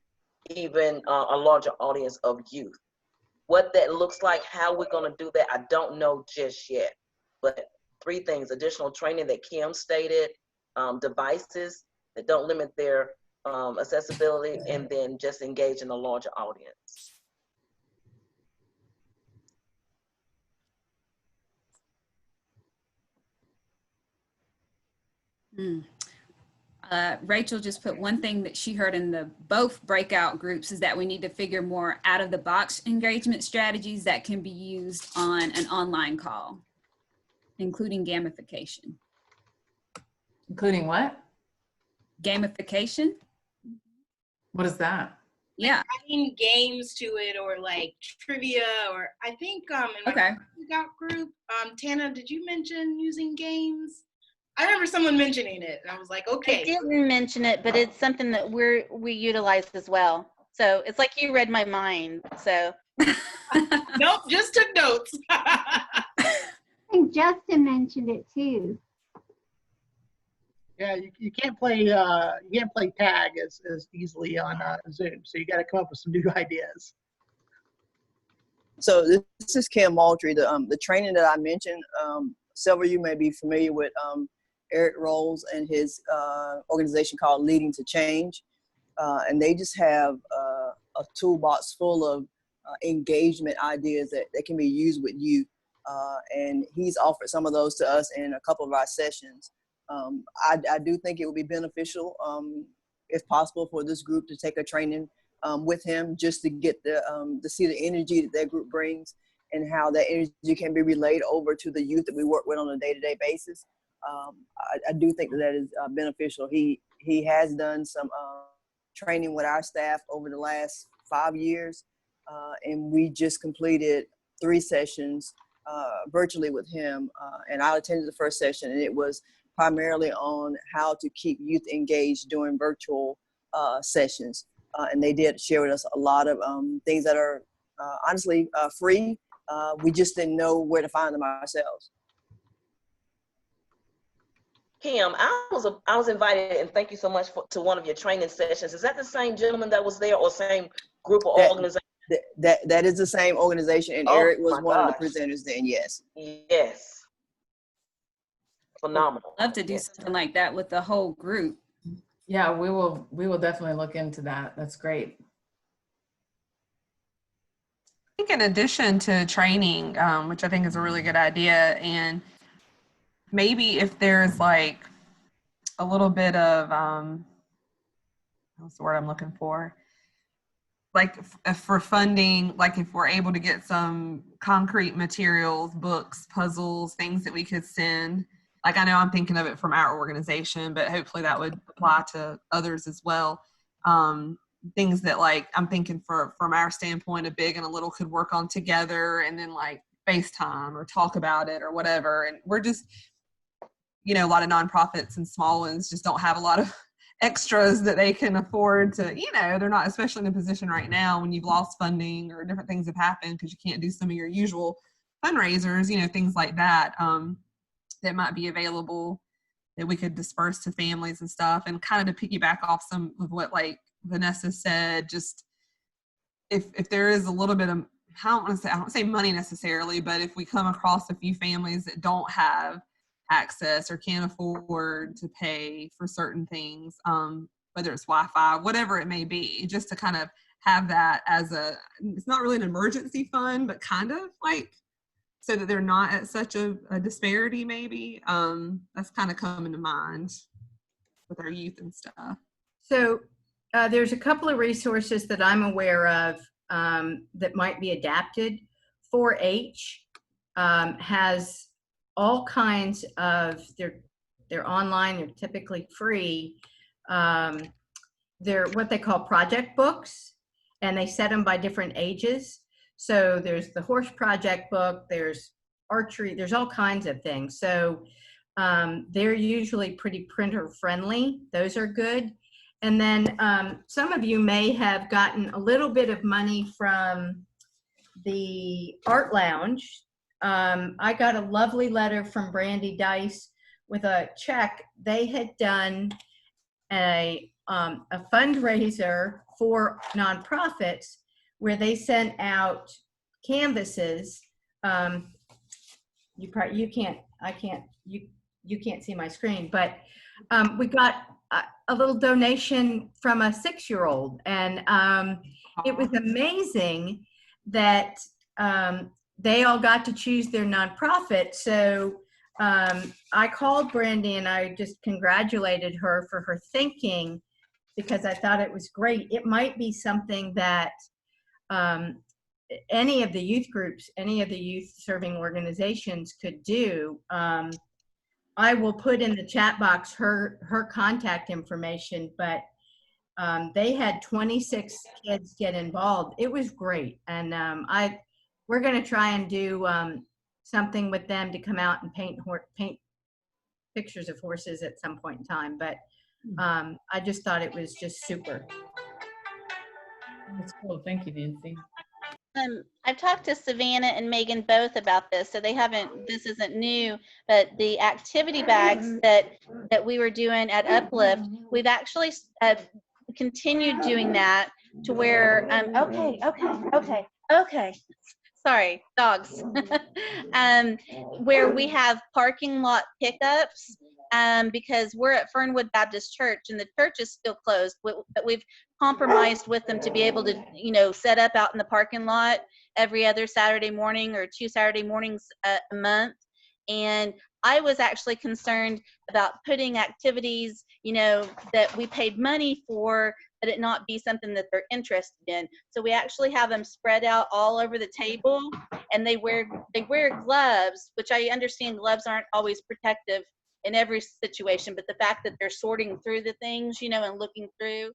even a larger audience of youth. What that looks like, how we're going to do that, I don't know just yet. But three things: additional training that Kim stated, devices that don't limit their accessibility, and then just engaging a larger audience. Rachel just put one thing that she heard in the both breakout groups is that we need to figure more out of the box engagement strategies that can be used on an online call, including gamification. Including what? Gamification. What is that? Yeah. Adding games to it, or like trivia, or I think in my breakout group, Tana, did you mention using games? I remember someone mentioning it, and I was like, okay. I didn't mention it, but it's something that we utilize as well. So it's like you read my mind. So nope, just took notes. I think Justin mentioned it too. Yeah, you can't play tag as easily on Zoom. So you got to come up with some new ideas. So this is Kim Moultrie. The training that I mentioned, several of you may be familiar with Eric Rolls and his organization called Leading to Change. And they just have a toolbox full of engagement ideas that can be used with youth. And he's offered some of those to us in a couple of our sessions. I do think it would be beneficial, if possible, for this group to take a training with him, just to get to see the energy that group brings and how that energy can be relayed over to the youth that we work with on a day-to-day basis. I do think that is beneficial. He has done some training with our staff over the last 5 years, and we just completed 3 sessions virtually with him, and I attended the first session, and it was primarily on how to keep youth engaged during virtual sessions. And they did share with us a lot of things that are honestly free. We just didn't know where to find them ourselves. Kim, I was invited, and thank you so much to one of your training sessions. Is that the same gentleman that was there, or same group of organizations? That is the same organization, and Eric was one of the presenters then. Yes. Yes. Phenomenal. I'd love to do something like that with the whole group. Yeah, we will definitely look into that. That's great. I think in addition to training, which I think is a really good idea, and maybe if there's like a little bit of, what's the word I'm looking for? Like for funding, like if we're able to get some concrete materials, books, puzzles, things that we could send. Like I know I'm thinking of it from our organization, but hopefully that would apply to others as well. Things that like I'm thinking from our standpoint, a big and a little could work on together, and then like FaceTime or talk about it or whatever. And we're just, a lot of nonprofits and small ones just don't have a lot of extras that they can afford to, they're not, especially in a position right now when you've lost funding or different things have happened because you can't do some of your usual fundraisers, things like that. That might be available that we could disperse to families and stuff. And kind of to piggyback off some of what like Vanessa said, just if there is a little bit of, I don't want to say money necessarily, but if we come across a few families that don't have access or can't afford to pay for certain things, whether it's Wi-Fi, whatever it may be, just to kind of have that as it's not really an emergency fund, but kind of like, so that they're not at such a disparity maybe. That's kind of coming to mind with our youth and stuff. So there's a couple of resources that I'm aware of that might be adapted. 4-H has all kinds of, they're online, they're typically free. They're what they call project books, and they set them by different ages. So there's the horse project book, there's archery, there's all kinds of things. So they're usually pretty printer friendly. Those are good. And then some of you may have gotten a little bit of money from the Art Lounge. I got a lovely letter from Brandy Dice with a check. They had done a fundraiser for nonprofits where they sent out canvases. You can't see my screen, but we got a little donation from a 6-year-old, and it was amazing that they all got to choose their nonprofit. So I called Brandy and I just congratulated her for her thinking, because I thought it was great. It might be something that any of the youth groups, any of the youth serving organizations could do. I will put in the chat box her contact information, but they had 26 kids get involved. It was great. And we're gonna try and do something with them to come out and paint pictures of horses at some point in time. But I just thought it was just super. That's cool. Thank you, Nancy. I've talked to Savannah and Megan both about this, so this isn't new, but the activity bags that we were doing at Uplift, we've actually continued doing that to where, okay. Sorry, dogs. Where we have parking lot pickups, because we're at Fernwood Baptist Church and the church is still closed, but we've compromised with them to be able to, set up out in the parking lot every other Saturday morning or 2 Saturday mornings a month. And I was actually concerned about putting activities, that we paid money for, but it not be something that they're interested in. So we actually have them spread out all over the table, and they wear gloves, which I understand gloves aren't always protective in every situation, but the fact that they're sorting through the things, and looking through,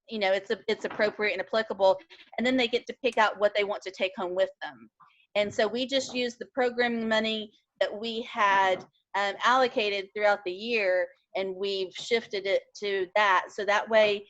it's appropriate and applicable. And then they get to pick out what they want to take home with them. And so we just use the programming money that we had allocated throughout the year, and we've shifted it to that. So that way,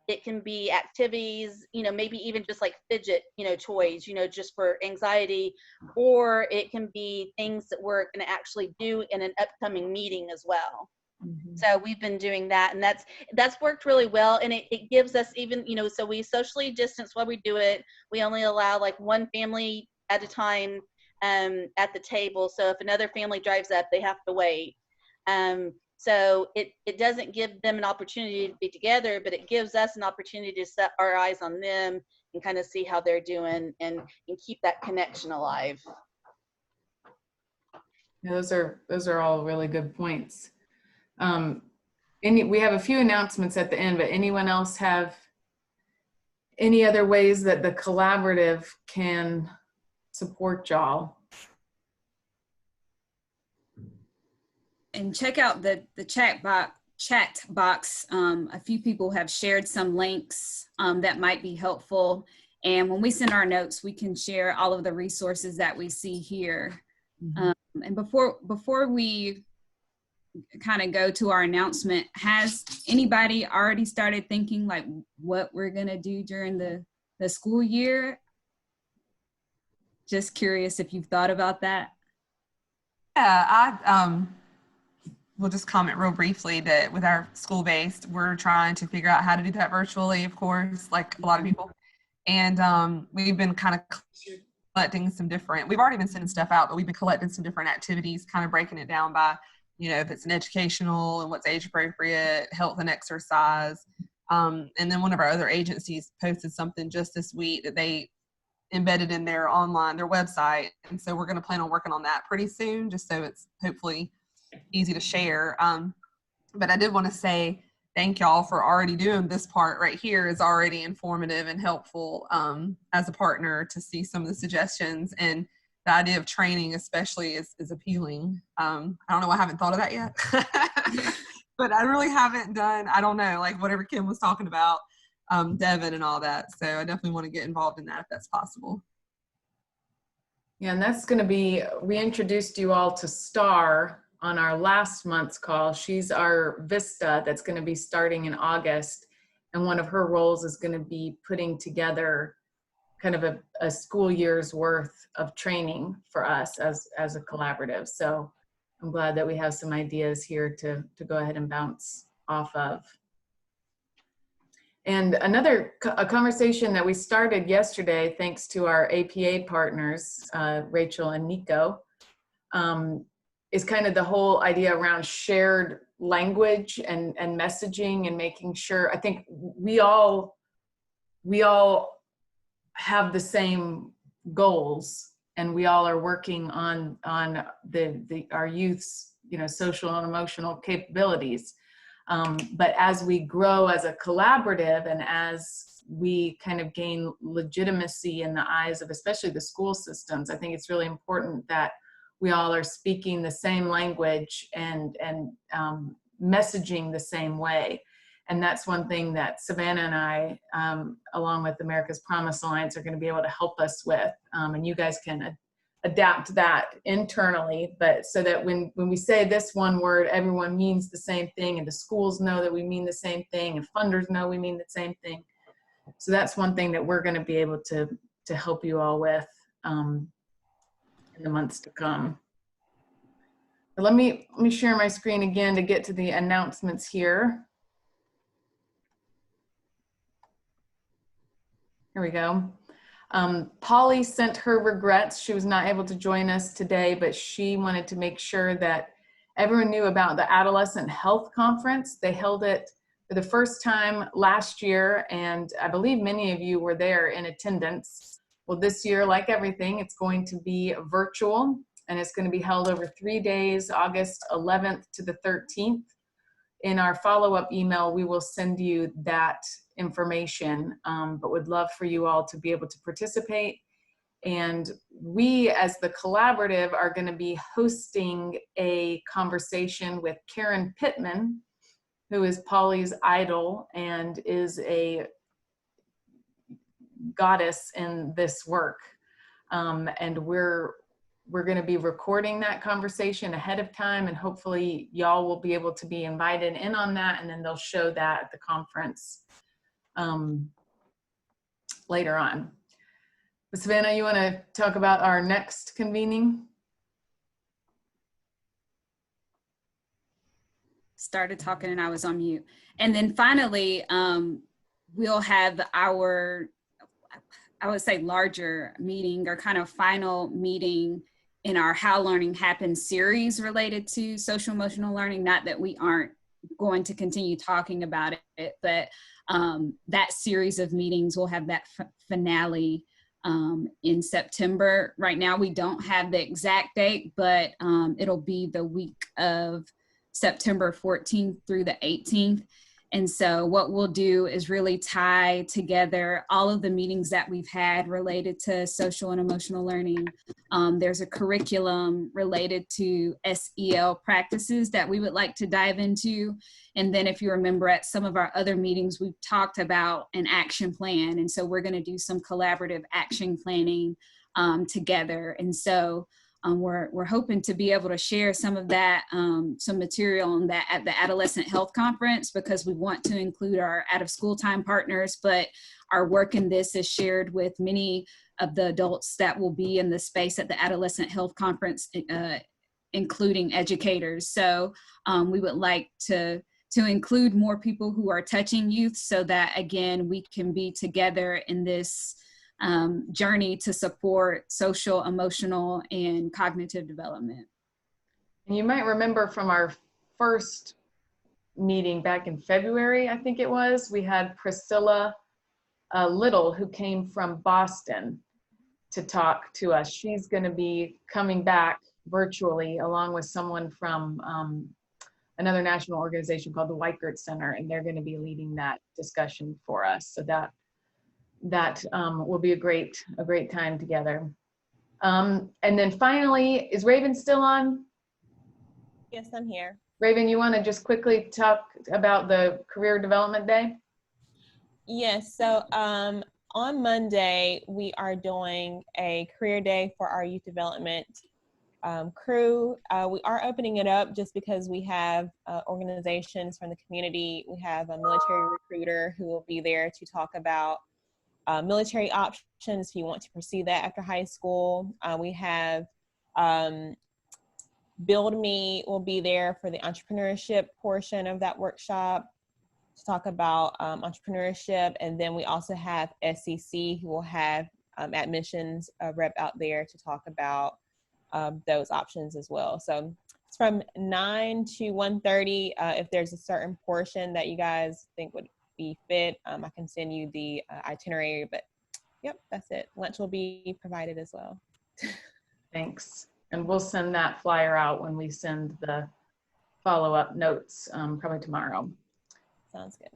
it can be activities, maybe even just like fidget, toys, just for anxiety, or it can be things that we're going to actually do in an upcoming meeting as well. Mm-hmm. So we've been doing that, and that's worked really well. And it gives us even, so we socially distance while we do it. We only allow like one family at a time at the table. So if another family drives up, they have to wait. So it doesn't give them an opportunity to be together, but it gives us an opportunity to set our eyes on them and kind of see how they're doing and keep that connection alive. Yeah, those are all really good points. We have a few announcements at the end, but anyone else have any other ways that the collaborative can support y'all? And check out the chat box. A few people have shared some links that might be helpful. And when we send our notes, we can share all of the resources that we see here. Mm-hmm. And before we kind of go to our announcement, has anybody already started thinking like what we're gonna do during the school year? Just curious if you've thought about that. Yeah, we'll just comment real briefly that with our school-based, we're trying to figure out how to do that virtually, of course, like a lot of people. And we've been kind of collecting some different, we've already been sending stuff out, but we've been collecting some different activities, kind of breaking it down by, if it's an educational and what's age appropriate, health and exercise. And then one of our other agencies posted something just this week that they embedded in their website. And so we're going to plan on working on that pretty soon, just so it's hopefully easy to share. But I did want to say thank y'all for already doing this part right here. Is already informative and helpful as a partner to see some of the suggestions, and the idea of training especially is appealing. I don't know, I haven't thought of that yet, but I really haven't done, I don't know, like whatever Kim was talking about, Devin and all that. So I definitely want to get involved in that if that's possible. Yeah, and that's going to be, we introduced you all to Star on our last month's call. She's our Vista that's going to be starting in August. And one of her roles is going to be putting together kind of a school year's worth of training for us as a collaborative. So I'm glad that we have some ideas here to go ahead and bounce off of. And a conversation that we started yesterday, thanks to our APA partners, Rachel and Nico, is kind of the whole idea around shared language and messaging and making sure, I think we all have the same goals, and we all are working on our youth's social and emotional capabilities. But as we grow as a collaborative and as we kind of gain legitimacy in the eyes of especially the school systems, I think it's really important that we all are speaking the same language and messaging the same way. And that's one thing that Savannah and I, along with America's Promise Alliance, are going to be able to help us with. And you guys can adapt that internally, but so that when we say this one word, everyone means the same thing, and the schools know that we mean the same thing, and funders know we mean the same thing. So that's one thing that we're going to be able to help you all with in the months to come. But let me share my screen again to get to the announcements here. Here we go. Polly sent her regrets. She was not able to join us today, but she wanted to make sure that everyone knew about the Adolescent Health Conference. They held it for the first time last year, and I believe many of you were there in attendance. Well, this year, like everything, it's going to be virtual, and it's going to be held over 3 days, August 11th to the 13th. In our follow-up email, we will send you that information, but would love for you all to be able to participate. And we, as the collaborative, are going to be hosting a conversation with Karen Pittman, who is Polly's idol and is a goddess in this work. And we're going to be recording that conversation ahead of time, and hopefully y'all will be able to be invited in on that, and then they'll show that at the conference later on. But Savannah, you want to talk about our next convening? Started talking and I was on mute. And then finally, we'll have our, I would say, larger meeting or kind of final meeting in our How Learning Happens series related to social emotional learning. Not that we aren't going to continue talking about it, but that series of meetings will have that finale in September. Right now, we don't have the exact date, but it'll be the week of September 14th through the 18th. And so what we'll do is really tie together all of the meetings that we've had related to social and emotional learning. There's a curriculum related to SEL practices that we would like to dive into. And then if you remember at some of our other meetings, we've talked about an action plan. And so we're going to do some collaborative action planning together. And so we're hoping to be able to share some of that, some material on that at the Adolescent Health Conference, because we want to include our out of school time partners, but our work in this is shared with many of the adults that will be in the space at the Adolescent Health Conference, including educators. So we would like to include more people who are touching youth so that, again, we can be together in this journey to support social, emotional, and cognitive development. And you might remember from our first meeting back in February, I think it was, we had Priscilla Little, who came from Boston, to talk to us. She's going to be coming back virtually along with someone from another national organization called the Weichert Center, and they're going to be leading that discussion for us. So that will be a great time together. And then finally, is Raven still on? Yes, I'm here. Raven, you want to just quickly talk about the Career Development Day? Yes, so on Monday, we are doing a career day for our youth development crew. We are opening it up just because we have organizations from the community. We have a military recruiter who will be there to talk about military options if you want to pursue that after high school. We have Build Me will be there for the entrepreneurship portion of that workshop to talk about entrepreneurship. And then we also have SEC, who will have admissions rep out there to talk about those options as well. So it's from 9 to 1:30. If there's a certain portion that you guys think would be fit, I can send you the itinerary, but yep, that's it. Lunch will be provided as well. Thanks. And we'll send that flyer out when we send the follow-up notes, probably tomorrow. Sounds good.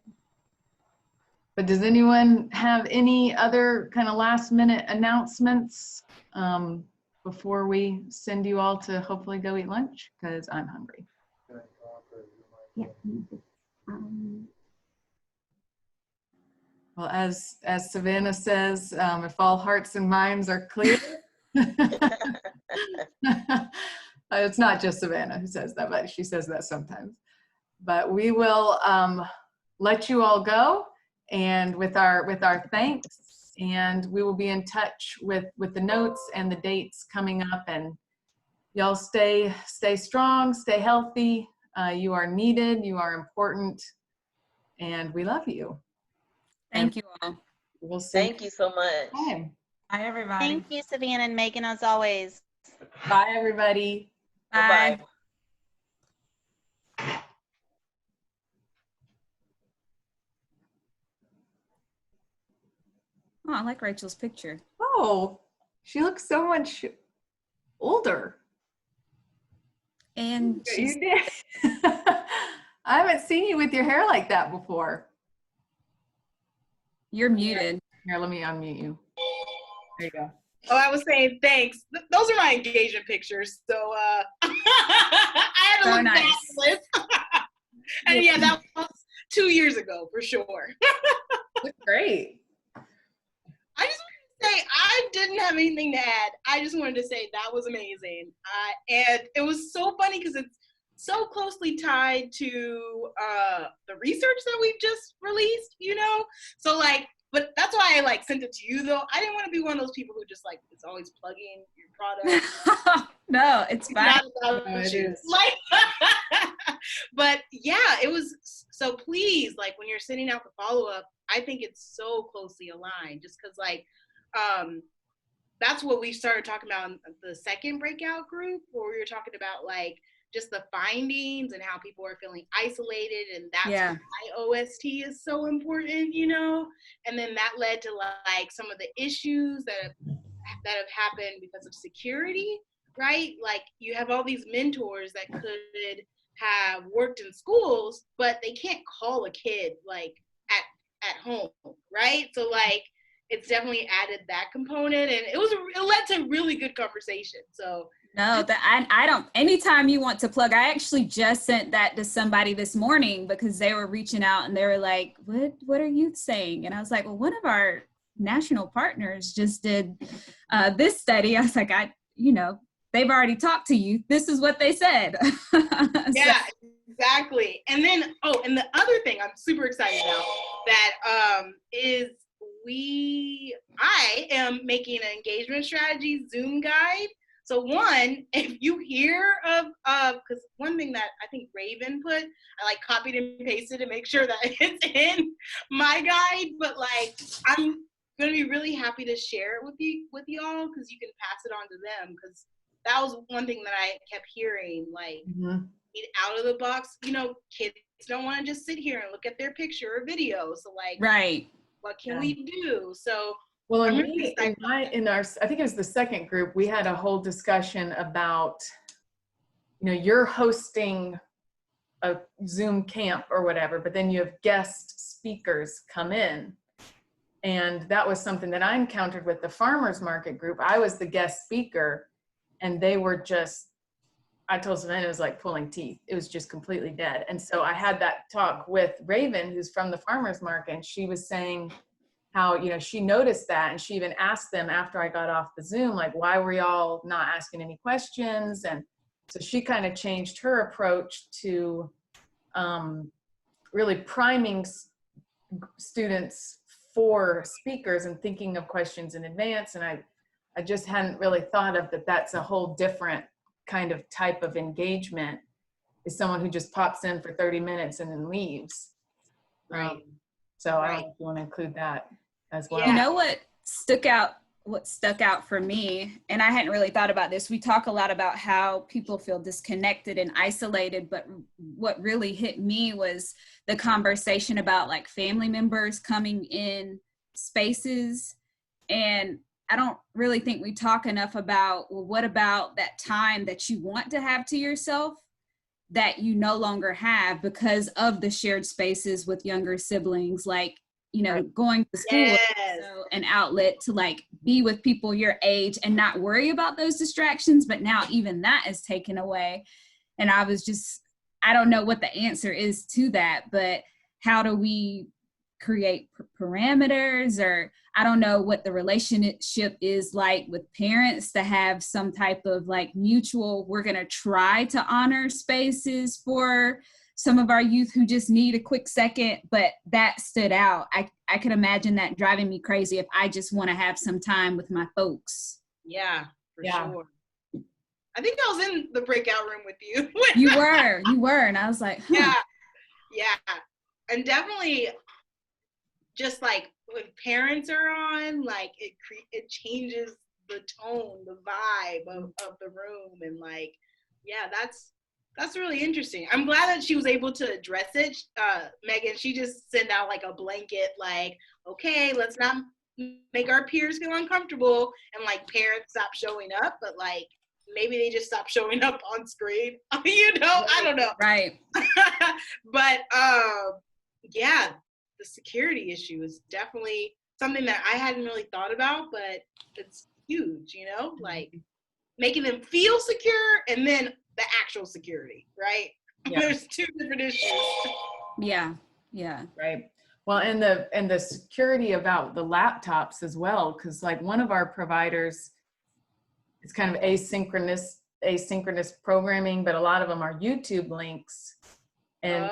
But does anyone have any other kind of last minute announcements before we send you all to hopefully go eat lunch? Because I'm hungry. Yeah. Well, as Savannah says, if all hearts and minds are clear. It's not just Savannah who says that, but she says that sometimes. But we will let you all go, and with our thanks and we will be in touch with the notes and the dates coming up. And y'all stay strong, stay healthy. You are needed, you are important, and we love you. Thank you all. We'll see. Thank you so much. Okay. Bye, everybody. Thank you, Savannah and Megan, as always. Bye, everybody. Bye. Bye. Oh, I like Rachel's picture. Oh, she looks so much older. And You did. I haven't seen you with your hair like that before. you're muted. Here, let me unmute you. There you go. Oh, I was saying thanks. Those are my engagement pictures. So I had to So look nice. back. And yeah, that was 2 years ago for sure. Looks great. I just wanted to say I didn't have anything to add. I just wanted to say that was amazing. And it was so funny because it's so closely tied to the research that we've just released, you know? So like, but that's why I like sent it to you though. I didn't want to be one of those people who just like is always plugging your product. No, it's fine. Not about No, it you. is. Like, but yeah, it was, so please, like when you're sending out the follow-up, I think it's so closely aligned just because like, that's what we started talking about in the second breakout group where we were talking about like just the findings and how people are feeling isolated, and that's Yeah. why OST is so important, you know? And then that led to like some of the issues that have happened because of security, right? Like you have all these mentors that could have worked in schools, but they can't call a kid like at home, right? So like it's definitely added that component, and it led to really good conversation. So No, I don't, anytime you want to plug, I actually just sent that to somebody this morning because they were reaching out and they were like, what are you saying? And I was like, well, one of our national partners just did this study. I was like, they've already talked to you. This is what they said. yeah, exactly. And then, and the other thing I'm super excited about that is I am making an engagement strategy Zoom guide. So one, if you hear of, because one thing that I think Raven put, I like copied and pasted to make sure that it's in my guide, but like I'm gonna be really happy to share it with y'all because you can pass it on to them, because that was one thing that I kept hearing, like out of the box, you know, kids don't want to just sit here and look at their picture or video. So like, right. What can we do? So well, in our, I think it was the second group, we had a whole discussion about, you know, you're hosting a Zoom camp or whatever, but then you have guest speakers come in. And that was something that I encountered with the farmers market group. I was the guest speaker and they were just, I told Savannah it was like pulling teeth. It was just completely dead. And so I had that talk with Raven, who's from the farmers market, and she was saying how, you know, she noticed that, and she even asked them after I got off the Zoom, like, why were y'all not asking any questions? And so she kind of changed her approach to really priming students for speakers and thinking of questions in advance. And I just hadn't really thought of that. That's a whole different kind of type of engagement, is someone who just pops in for 30 minutes and then leaves. Right. So I don't know if you want to include that as well. You know what stuck out for me, and I hadn't really thought about this, we talk a lot about how people feel disconnected and isolated, but what really hit me was the conversation about like family members coming in spaces. And I don't really think we talk enough about, well, what about that time that you want to have to yourself that you no longer have because of the shared spaces with younger siblings, like, you know, going to school is also an outlet to like be with people your age and not worry about those distractions. But now even that is taken away. And I was just, I don't know what the answer is to that, but how do we create parameters, or I don't know what the relationship is like with parents to have some type of like mutual, we're going to try to honor spaces for some of our youth who just need a quick second, but that stood out. I could imagine that driving me crazy if I just want to have some time with my folks. Yeah, for sure. I think I was in the breakout room with you. You were, and I was like, huh. Yeah, and definitely just like when parents are on, like it changes the tone, the vibe of the room, and like, yeah, that's really interesting. I'm glad that she was able to address it. Megan, she just sent out like a blanket, like, okay, let's not make our peers feel uncomfortable, and like parents stop showing up, but like maybe they just stop showing up on screen. You know, I don't know. Right. But yeah, the security issue is definitely something that I hadn't really thought about, but it's huge, you know, like making them feel secure and then the actual security, right? Yeah. There's two different issues. Yeah. Right. Well, and the security about the laptops as well, because like one of our providers, it's kind of asynchronous programming, but a lot of them are YouTube links, and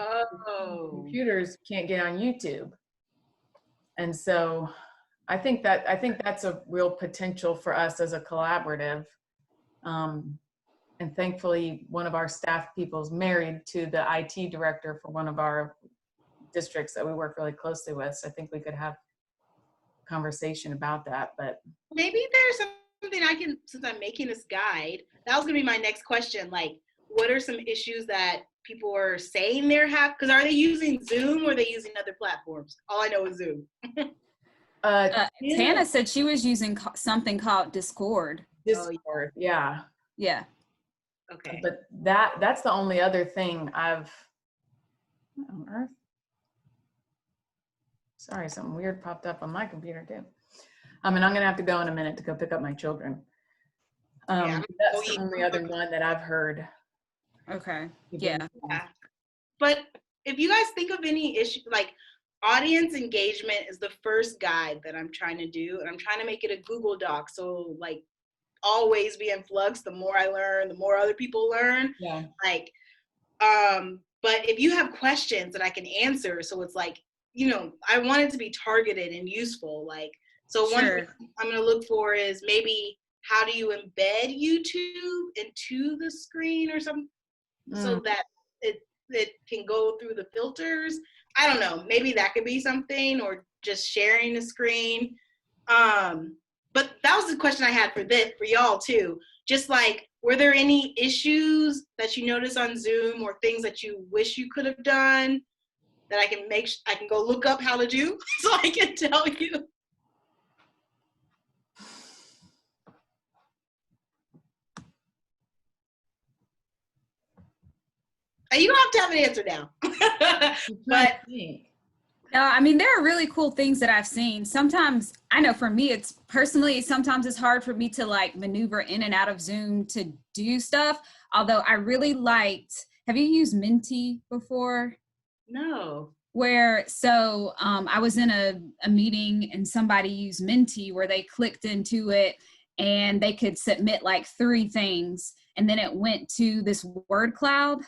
computers can't get on YouTube. And so I think that's a real potential for us as a collaborative. And thankfully, one of our staff people is married to the IT director for one of our districts that we work really closely with. So I think we could have a conversation about that. But maybe there's something I can, since I'm making this guide, that was gonna be my next question. Like, what are some issues that people are saying they're because are they using Zoom or are they using other platforms? All I know is Zoom. Tana said she was using something called Discord. Discord, yeah. Yeah. Okay. But that's the only other thing I've, what on earth? Sorry, something weird popped up on my computer too. And I'm gonna have to go in a minute to go pick up my children. That's the only other one that I've heard. Okay. Yeah. But if you guys think of any issue, like audience engagement is the first guide that I'm trying to do, and I'm trying to make it a Google Doc. So like always be in flux. The more I learn, the more other people learn. Yeah. Like, but if you have questions that I can answer, so it's like, you know, I want it to be targeted and useful. Like, so one thing I'm going to look for is maybe how do you embed YouTube into the screen or something so that it can go through the filters. I don't know. Maybe that could be something, or just sharing the screen. But that was the question I had for y'all too. Just like, were there any issues that you noticed on Zoom or things that you wish you could have done that I can go look up how to do so I can tell you? You don't have to have an answer now. But no, I mean, there are really cool things that I've seen. Sometimes, I know for me, sometimes it's hard for me to like maneuver in and out of Zoom to do stuff. Although I really liked, have you used Menti before? No. I was in a meeting and somebody used Menti where they clicked into it and they could submit like 3 things. And then it went to this word cloud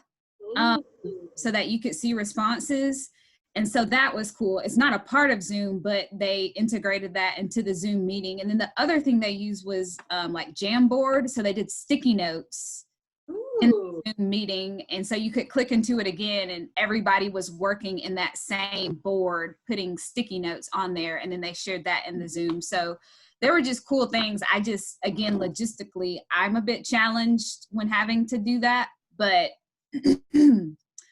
so that you could see responses. And so that was cool. It's not a part of Zoom, but they integrated that into the Zoom meeting. And then the other thing they used was like Jamboard. So they did sticky notes in the Zoom meeting. And so you could click into it again and everybody was working in that same board, putting sticky notes on there. And then they shared that in the Zoom. So there were just cool things. I just, again, logistically, I'm a bit challenged when having to do that, but,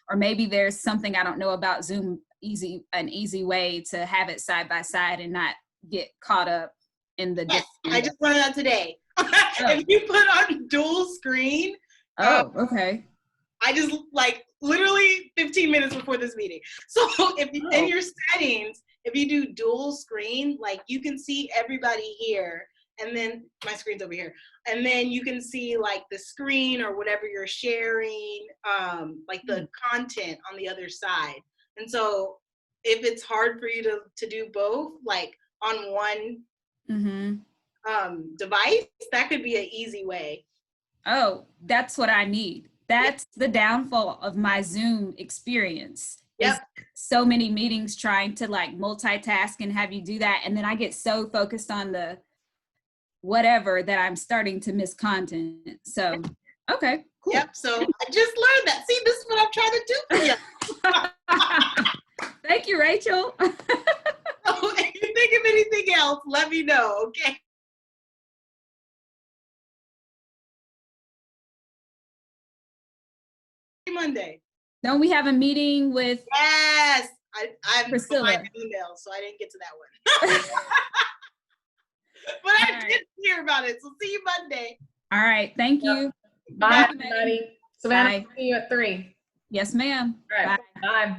or maybe there's something I don't know about Zoom, an easy way to have it side by side and not get caught up in the I just learned that today. If you put on dual screen. Okay. I just like literally 15 minutes before this meeting. So if you, in your settings, if you do dual screen, like you can see everybody here, and then my screen's over here, and then you can see like the screen or whatever you're sharing, like the content on the other side. And so if it's hard for you to do both, like on one device, that could be an easy way. Oh, that's what I need. that's the downfall of my Zoom experience. Yep. Is so many meetings trying to like multitask and have you do that. And then I get so focused on the whatever that I'm starting to miss content. So, okay, cool. Yep. So I just learned that. See, this is what I'm trying to do for you. Thank you, Rachel. So if you think of anything else, let me know, okay? Monday. Don't we have a meeting with Yes. I'm Priscilla? behind the email, so I didn't get to that one. But I did hear about it. So see you Monday. All right. Thank you. Bye, Bye, everybody. Savannah, Bye. see you at 3. Yes, ma'am. All right. Bye.